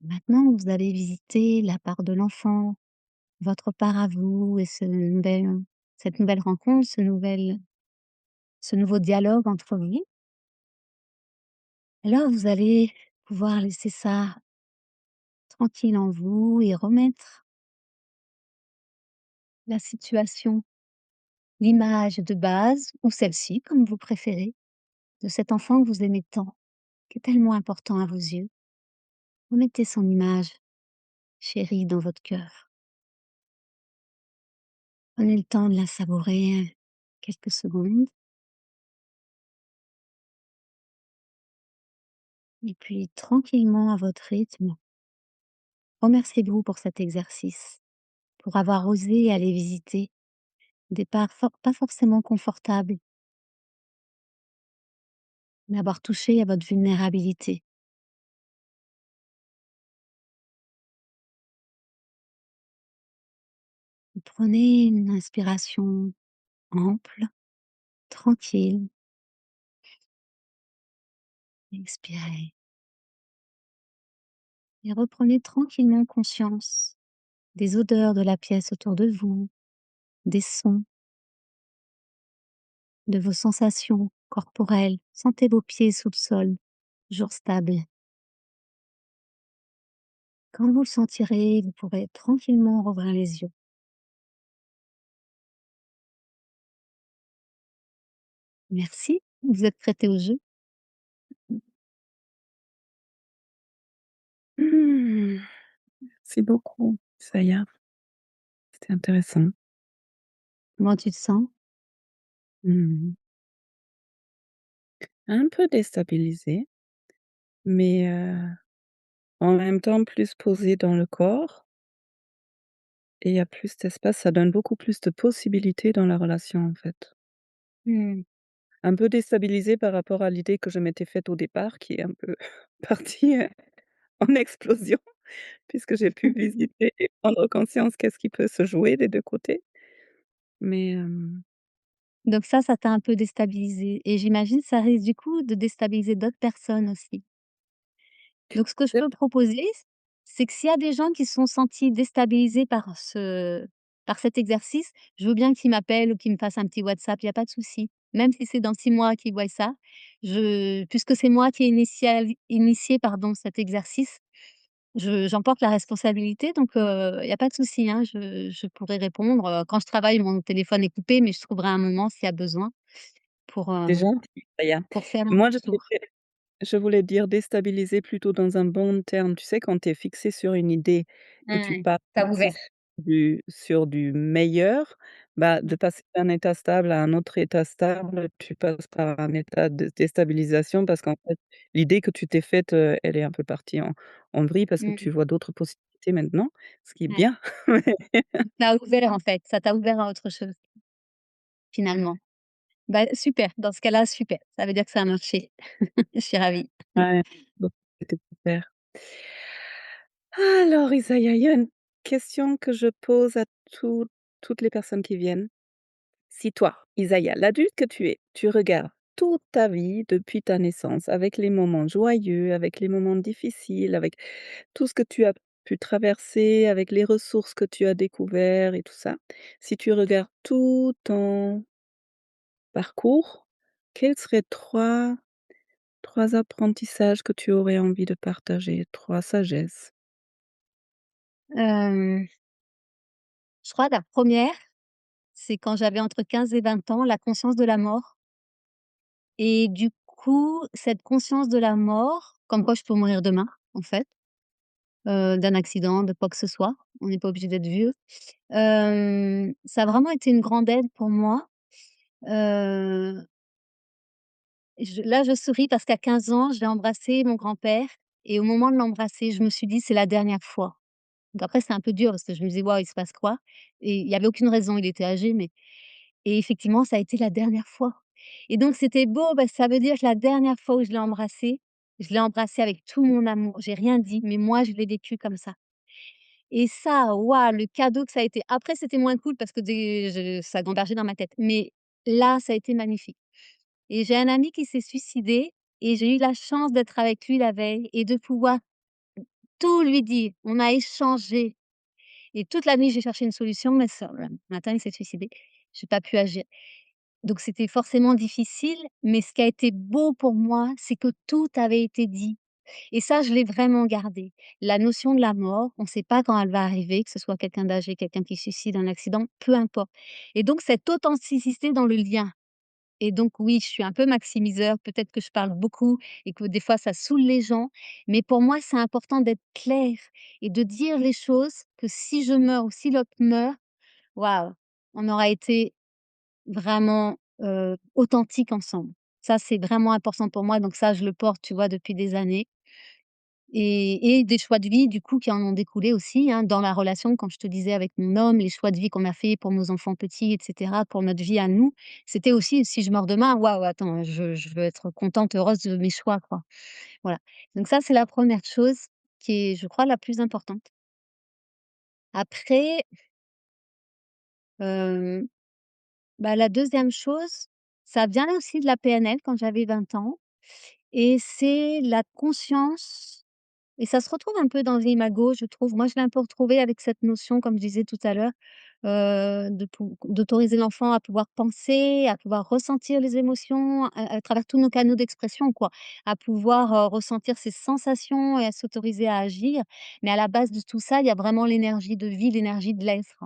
Maintenant, vous allez visiter la part de l'enfant, votre part à vous et cette nouvelle rencontre, ce nouveau dialogue entre vous. Alors, vous allez pouvoir laisser ça tranquille en vous et remettre la situation, l'image de base ou celle-ci, comme vous préférez, de cet enfant que vous aimez tant, qui est tellement important à vos yeux. Remettez son image chérie dans votre cœur. Prenez le temps de la savourer quelques secondes et puis tranquillement à votre rythme, remerciez-vous pour cet exercice, pour avoir osé aller visiter des parts pas forcément confortables, mais avoir touché à votre vulnérabilité. Prenez une inspiration ample, tranquille, expirez et reprenez tranquillement conscience des odeurs de la pièce autour de vous, des sons, de vos sensations corporelles. Sentez vos pieds sous le sol, toujours stables. Quand vous le sentirez, vous pourrez tranquillement rouvrir les yeux. Merci, vous êtes prêté au jeu. Mmh, merci beaucoup, Saya, c'était intéressant. Comment tu te sens? Mmh. Un peu déstabilisée, mais en même temps plus posée dans le corps et il y a plus d'espace, ça donne beaucoup plus de possibilités dans la relation, en fait. Mmh. Un peu déstabilisée par rapport à l'idée que je m'étais faite au départ, qui est un peu partie, en explosion puisque j'ai pu visiter et prendre conscience qu'est-ce qui peut se jouer des 2 côtés. Mais, Donc ça t'a un peu déstabilisé et j'imagine ça risque du coup de déstabiliser d'autres personnes aussi. Donc ce que je c'est peux proposer, c'est que s'il y a des gens qui se sont sentis déstabilisés par cet exercice, je veux bien qu'ils m'appellent ou qu'ils me fassent un petit WhatsApp, il y a pas de souci. Même si c'est dans 6 mois qu'ils voient ça, puisque c'est moi qui ai initié pardon cet exercice, j'en porte la responsabilité donc il y a pas de souci, hein. Je pourrai répondre, quand je travaille, mon téléphone est coupé, mais je trouverai un moment s'il y a besoin pour, heu, c'est gentil, Aya. pour faire un Moi, je retour. je voulais dire déstabiliser plutôt dans un bon terme. Tu sais, quand tu es fixé sur une idée et tu Ouais, pars tu aussi ouvert. sur du meilleur, bah, Mmh, de passer d'un état stable à un autre état stable, tu passes par un état de déstabilisation parce qu'en fait, l'idée que tu t'es faite, elle est un peu partie en vrille parce que tu mmh, vois d'autres possibilités maintenant, ce qui est ouais. bien. Tu ouvert en fait, ça t'a ouvert à autre chose, finalement. Bah, super, dans ce cas-là, super. Ça veut dire que ça a marché. Je suis ravie. Ouais, donc c'était super. Alors Isaïa, il y a une question que je pose à toutes les personnes qui viennent. Si toi, Isaïa, l'adulte que tu es, tu regardes toute ta vie depuis ta naissance, avec les moments joyeux, avec les moments difficiles, avec tout ce que tu as pu traverser, avec les ressources que tu as découvert et tout ça. Si tu regardes tout ton parcours, quels seraient trois apprentissages que tu aurais envie de partager? Trois sagesses? Hem, je crois la première, c'est quand j'avais entre 15 et 20 ans, la conscience de la mort et du coup, cette conscience de la mort, comme quoi je peux mourir demain, en fait, d'un accident, de quoi que ce soit. On n'est pas obligé d'être vieux. Ça a vraiment été une grande aide pour moi. Heu, je souris parce qu'à 15 ans, j'ai embrassé mon grand-père et au moment de l'embrasser, je me suis dit: «C'est la dernière fois». Donc après, c'est un peu dur parce que je me disais: «Waouh, il se passe quoi?» Et il y avait aucune raison, il était âgé, mais et effectivement, ça a été la dernière fois et donc c'était beau parce que ça veut dire que la dernière fois où je l'ai embrassé avec tout mon amour. J'ai rien dit, mais moi, je l'ai vécu comme ça et ça, waouh, le cadeau que ça a été. Après, c'était moins cool parce que des je ça gambergeait dans ma tête, mais là, ça a été magnifique et j'ai un ami qui s'est suicidé et j'ai eu la chance d'être avec lui la veille et de pouvoir tout lui dire. On a échangé. Et toute la nuit, j'ai cherché une solution, mais le matin, il s'est suicidé. J'ai pas pu agir. Donc c'était forcément difficile, mais ce qui a été beau pour moi, c'est que tout avait été dit et ça, je l'ai vraiment gardé. La notion de la mort, on ne sait pas quand elle va arriver, que ce soit quelqu'un d'âgé, quelqu'un qui se suicide, un accident, peu importe et donc cette authenticité dans le lien et donc oui, je suis un peu maximiseur, peut-être que je parle beaucoup et que des fois ça saoule les gens, mais pour moi, c'est important d'être clair et de dire les choses que si je meurs ou si l'autre meurt, waouh, on aura été vraiment, authentiques ensemble. Ça, c'est vraiment important pour moi, donc ça, je le porte, tu vois, depuis des années et des choix de vie, du coup, qui en ont découlé aussi, hein, dans la relation, comme je te disais avec mon homme, les choix de vie qu'on a fait pour nos enfants petits et cetera, pour notre vie à nous. C'était aussi, si je meurs demain, waouh, attends, je veux être contente, heureuse de mes choix, quoi. Voilà. Donc ça, c'est la première chose qui est, je crois, la plus importante. Après, hem, bah, la deuxième chose, ça vient aussi de la PNL quand j'avais 20 ans et c'est la conscience et ça se retrouve un peu dans l'Imago, je trouve. Moi, je l'ai un peu retrouvé avec cette notion, comme je disais tout à l'heure, d'autoriser l'enfant à pouvoir penser, à pouvoir ressentir les émotions à travers tous nos canaux d'expression, quoi. À pouvoir, ressentir ses sensations et à s'autoriser à agir. Mais à la base de tout ça, il y a vraiment l'énergie de vie, l'énergie de l'être.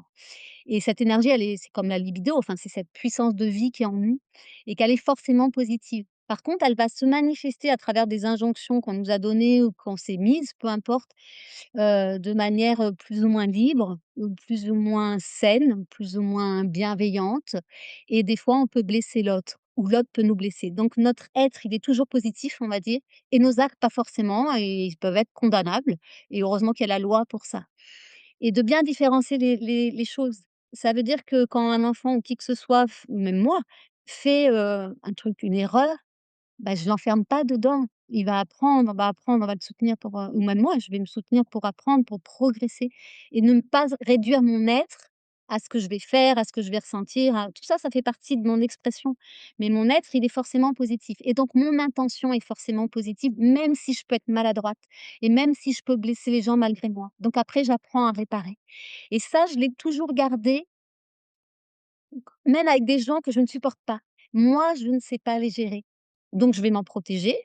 Et cette énergie, elle est c'est comme la libido, enfin, c'est cette puissance de vie qui est en nous et qu'elle est forcément positive. Par contre, elle va se manifester à travers des injonctions qu'on nous a données ou qu'on s'est mises, peu importe, de manière, plus ou moins libre ou plus ou moins saine, plus ou moins bienveillante et des fois, on peut blesser l'autre ou l'autre peut nous blesser. Donc notre être, il est toujours positif, on va dire et nos actes pas forcément et ils peuvent être condamnables et heureusement qu'il y a la loi pour ça. Et de bien différencier les choses. Ça veut dire que quand un enfant ou qui que ce soit ou même moi, fait, un truc, une erreur, bah, je l'enferme pas dedans. Il va apprendre, on va apprendre, on va le soutenir pour, ou même moi, je vais me soutenir pour apprendre, pour progresser et ne pas réduire mon être à ce que je vais faire, à ce que je vais ressentir, à tout ça, ça fait partie de mon expression. Mais mon être, il est forcément positif et donc mon intention est forcément positive, même si je peux être maladroite et même si je peux blesser les gens malgré moi. Donc après, j'apprends à réparer et ça, je l'ai toujours gardé même avec des gens que je ne supporte pas. Moi, je ne sais pas les gérer. Donc je vais m'en protéger.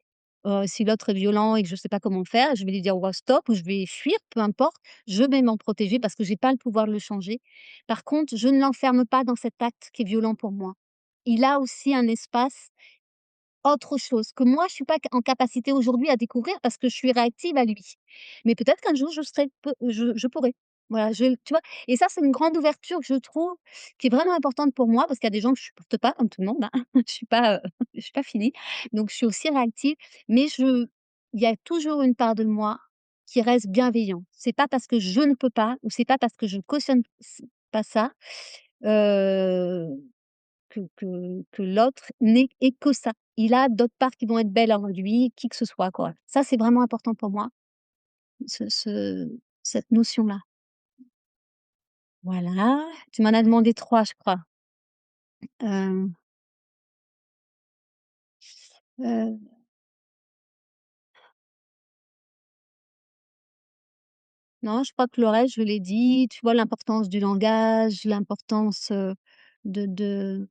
Si l'autre est violent et que je ne sais pas comment faire, je vais lui dire: «Ouais, stop» ou je vais fuir, peu importe. Je vais m'en protéger parce que j'ai pas le pouvoir de le changer. Par contre, je ne l'enferme pas dans cet acte qui est violent pour moi. Il a aussi un espace autre chose que moi je suis pas en capacité aujourd'hui à découvrir parce que je suis réactive à lui. Mais peut-être qu'un jour je serai je pourrai. Voilà, tu vois? Et ça, c'est une grande ouverture que je trouve qui est vraiment importante pour moi parce qu'il y a des gens que je supporte pas comme tout le monde, hein. Je suis pas finie, donc je suis aussi réactive, mais il y a toujours une part de moi qui reste bienveillant. C'est pas parce que je ne peux pas ou c'est pas parce que je ne cautionne pas ça, heu que l'autre n'est est que ça. Il a d'autres parts qui vont être belles en lui, qui que ce soit, quoi. Ça, c'est vraiment important pour moi, cette notion-là. Voilà, tu m'en as demandé 3, je crois. Hem, heu, non, je crois que le reste, je l'ai dit. Tu vois, l'importance du langage, l'importance, de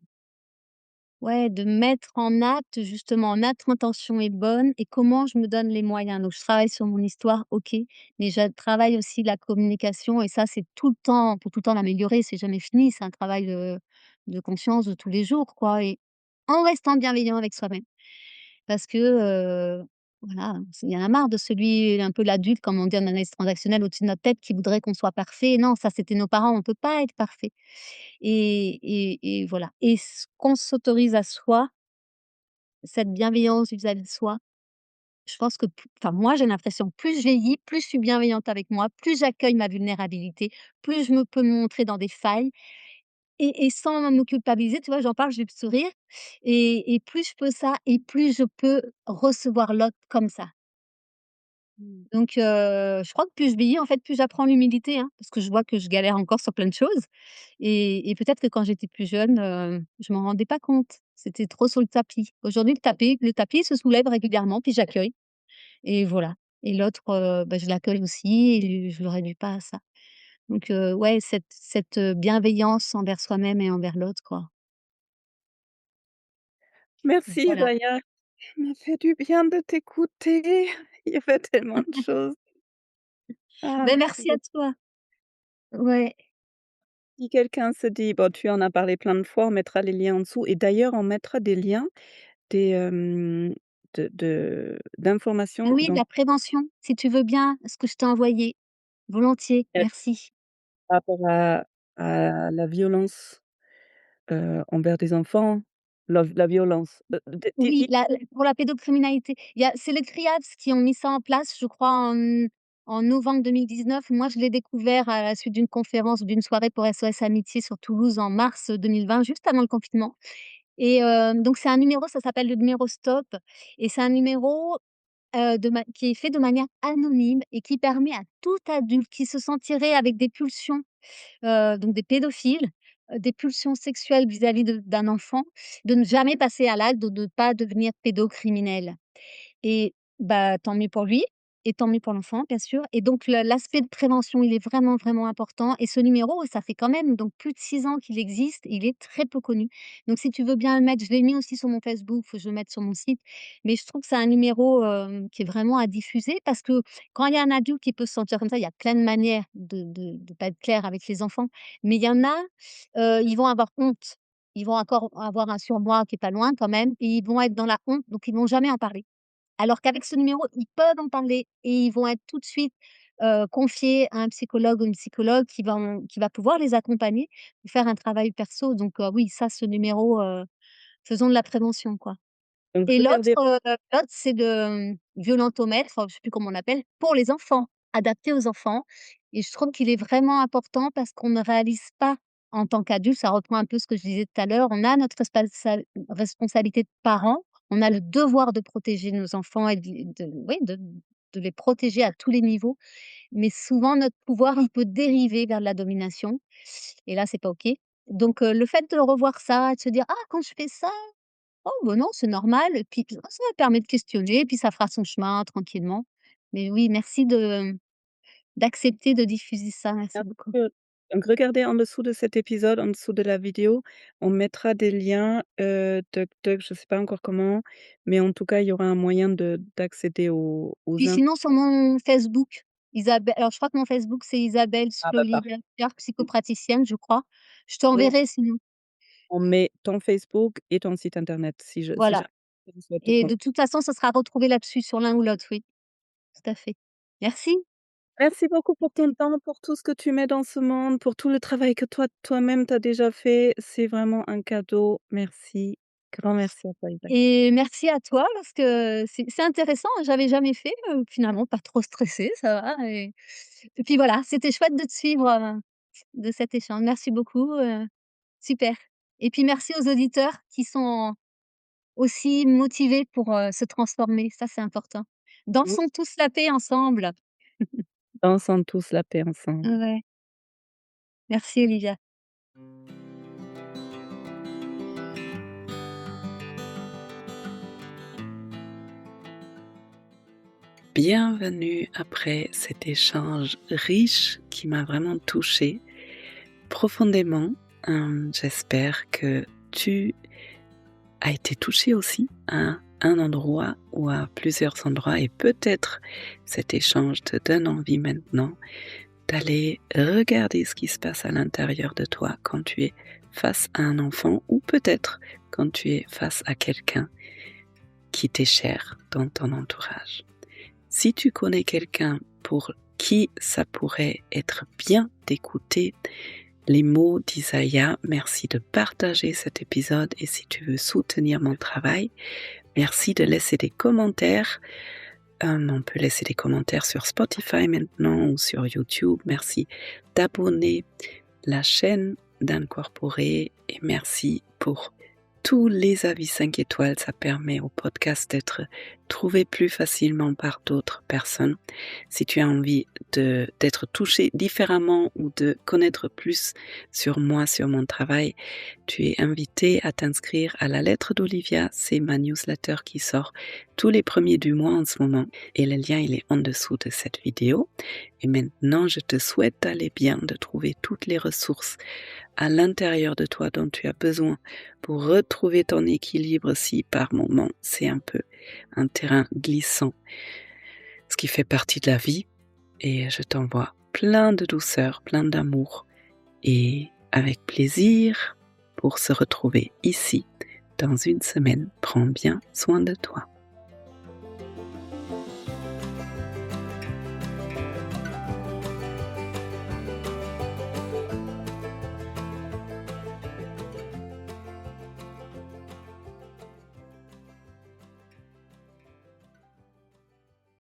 ouais, de mettre en acte justement, notre intention est bonne et comment je me donne les moyens. Donc je travaille sur mon histoire, OK, mais je travaille aussi la communication et ça, c'est tout le temps, pour tout le temps l'améliorer, c'est jamais fini, c'est un travail de conscience de tous les jours, quoi et en restant bienveillant avec soi-même. Parce que, voilà, il y en a marre de celui un peu l'adulte, comme on dit en analyse transactionnelle, au-dessus de notre tête qui voudrait qu'on soit parfait. Non, ça, c'était nos parents, on peut pas être parfait et voilà et ce qu'on s'autorise à soi, cette bienveillance vis-à-vis de soi, je pense que p enfin, moi, j'ai l'impression, plus je vieillis, plus je suis bienveillante avec moi, plus j'accueille ma vulnérabilité, plus je me peux me montrer dans des failles et sans me culpabiliser, tu vois? J'en parle, j'ai le sourire et plus je peux ça et plus je peux recevoir l'autre comme ça. Mmh. Donc je crois que plus je vieillis, en fait, plus j'apprends l'humilité, hein, parce que je vois que je galère encore sur plein de choses et peut-être que quand j'étais plus jeune, je m'en rendais pas compte. C'était trop sur le tapis. Aujourd'hui, le tapis se soulève régulièrement, puis j'accueille et voilà et l'autre, bah, je l'accueille aussi et je le réduis pas à ça. Donc ouais, cette bienveillance envers soi-même et envers l'autre, quoi. Merci Voilà. Raya, ça m'a fait du bien de t'écouter. Il y avait tellement de choses. Ah Beh, merci merci à beaucoup. toi. Ouais. Si quelqu'un se dit bon, tu en as parlé plein de fois, on mettra les liens en dessous et d'ailleurs on mettra des liens des, d'informations Oui, donc la prévention, si tu veux bien, ce que je t'ai envoyé. Volontiers, merci. par rapport à la violence, envers des enfants, la violence, Oui, pour la pédocriminalité. C'est les CRIADS qui ont mis ça en place, je crois en novembre 2019. Moi, je l'ai découvert à la suite d'une conférence, d'une soirée pour SOS Amitié sur Toulouse en mars 2020, juste avant le confinement et donc c'est un numéro, ça s'appelle le numéro Stop et c'est un numéro, qui est fait de manière anonyme et qui permet à tout adulte qui se sentirait avec des pulsions donc des pédophiles, des pulsions sexuelles vis-à-vis d'un enfant, de ne jamais passer à l'acte, de ne pas devenir pédocriminel. Et bah, tant mieux pour lui et tant mieux pour l'enfant, bien sûr et donc l'aspect de prévention, il est vraiment, vraiment important et ce numéro, ça fait quand même donc plus de 6 ans qu'il existe et il est très peu connu. Donc si tu veux bien le mettre, je l'ai mis aussi sur mon Facebook, faut que je le mette sur mon site, mais je trouve que c'est un numéro, qui est vraiment à diffuser parce que quand il y a un adulte qui peut se sentir comme ça, il y a plein de manières de pas être clair avec les enfants, mais il y en a, ils vont avoir honte. Ils vont encore avoir un surmoi qui est pas loin quand même et ils vont être dans la honte, donc ils vont jamais en parler. Alors qu'avec ce numéro, ils peuvent en parler et ils vont être tout de suite, confiés à un psychologue ou une psychologue qui va pouvoir les accompagner, faire un travail perso donc oui, ça, ce numéro, faisons de la prévention, quoi. donc Et regardez l'autre, c'est le, violentomètre, je sais plus comment on l'appelle, pour les enfants, adapté aux enfants et je trouve qu'il est vraiment important parce qu'on ne réalise pas en tant qu'adulte, ça reprend un peu ce que je disais tout à l'heure, on a notre responsabilité de parents, on a le devoir de protéger nos enfants et oui, de les protéger à tous les niveaux, mais souvent notre pouvoir, il peut dériver vers de la domination et là, c'est pas OK. Donc le fait de revoir ça et de se dire: «Ah, quand je fais ça, oh bah non, c'est normal et puis ça permet de questionner et puis ça fera son chemin tranquillement. Mais oui, merci d'accepter de diffuser ça. Merci bien beaucoup. sûr. Donc regardez en dessous de cet épisode, en dessous de la vidéo, on mettra des liens, toc toc, je sais pas encore comment, mais en tout cas, il y aura un moyen de d'accéder aux Puis infos. sinon sur mon Facebook, Isabelle alors je crois que mon Facebook c'est Isabelle Ah bah, Sloliger, parfait. psychopraticienne, je crois. Je Oui, t'enverrai sinon. on met ton Facebook et ton site internet si Voilà, jamais. Je souhaite te Et con de toute façon, ça sera retrouvé là-dessus, sur l'un ou l'autre, oui, tout à fait. Merci. Merci beaucoup pour ton temps, pour tout ce que tu mets dans ce monde, pour tout le travail que toi-même tu as déjà fait. C'est vraiment un cadeau. Merci. Grand merci à toi, Isabelle. Et merci à toi parce que c'est intéressant, j'avais jamais fait, finalement pas trop stressée, ça va et puis voilà, c'était chouette de te suivre, de cet échange. Merci beaucoup, super et puis merci aux auditeurs qui sont aussi motivés pour, se transformer, ça c'est important. Oui, Dansons tous la paix ensemble. dansons tous la paix ensemble. Ouais, merci Olivia. Bienvenue après cet échange riche qui m'a vraiment touchée profondément. J'espère que tu as été touché aussi à un endroit ou à plusieurs endroits et peut-être cet échange te donne envie maintenant d'aller regarder ce qui se passe à l'intérieur de toi quand tu es face à un enfant ou peut-être quand tu es face à quelqu'un qui t'est cher dans ton entourage. Si tu connais quelqu'un pour qui ça pourrait être bien d'écouter les mots d'Isaiah, merci de partager cet épisode et si tu veux soutenir mon travail, merci de laisser des commentaires. On peut laisser des commentaires sur Spotify maintenant ou sur YouTube. Merci d'abonner la chaîne d'Incorporé et merci pour tous les avis 5 étoiles. Ça permet au podcast d'être trouvé plus facilement par d'autres personnes. Si tu as envie d'être touché différemment ou de connaître plus sur moi, sur mon travail, tu es invité à t'inscrire à la lettre d'Olivia. C'est ma newsletter qui sort tous les premiers du mois en ce moment et le lien il est en dessous de cette vidéo. Et maintenant, je te souhaite d'aller bien, de trouver toutes les ressources à l'intérieur de toi dont tu as besoin pour retrouver ton équilibre si par moment c'est un peu un terrain glissant, ce qui fait partie de la vie. Et je t'envoie plein de douceur, plein d'amour et avec plaisir pour se retrouver ici dans une semaine. Prends bien soin de toi.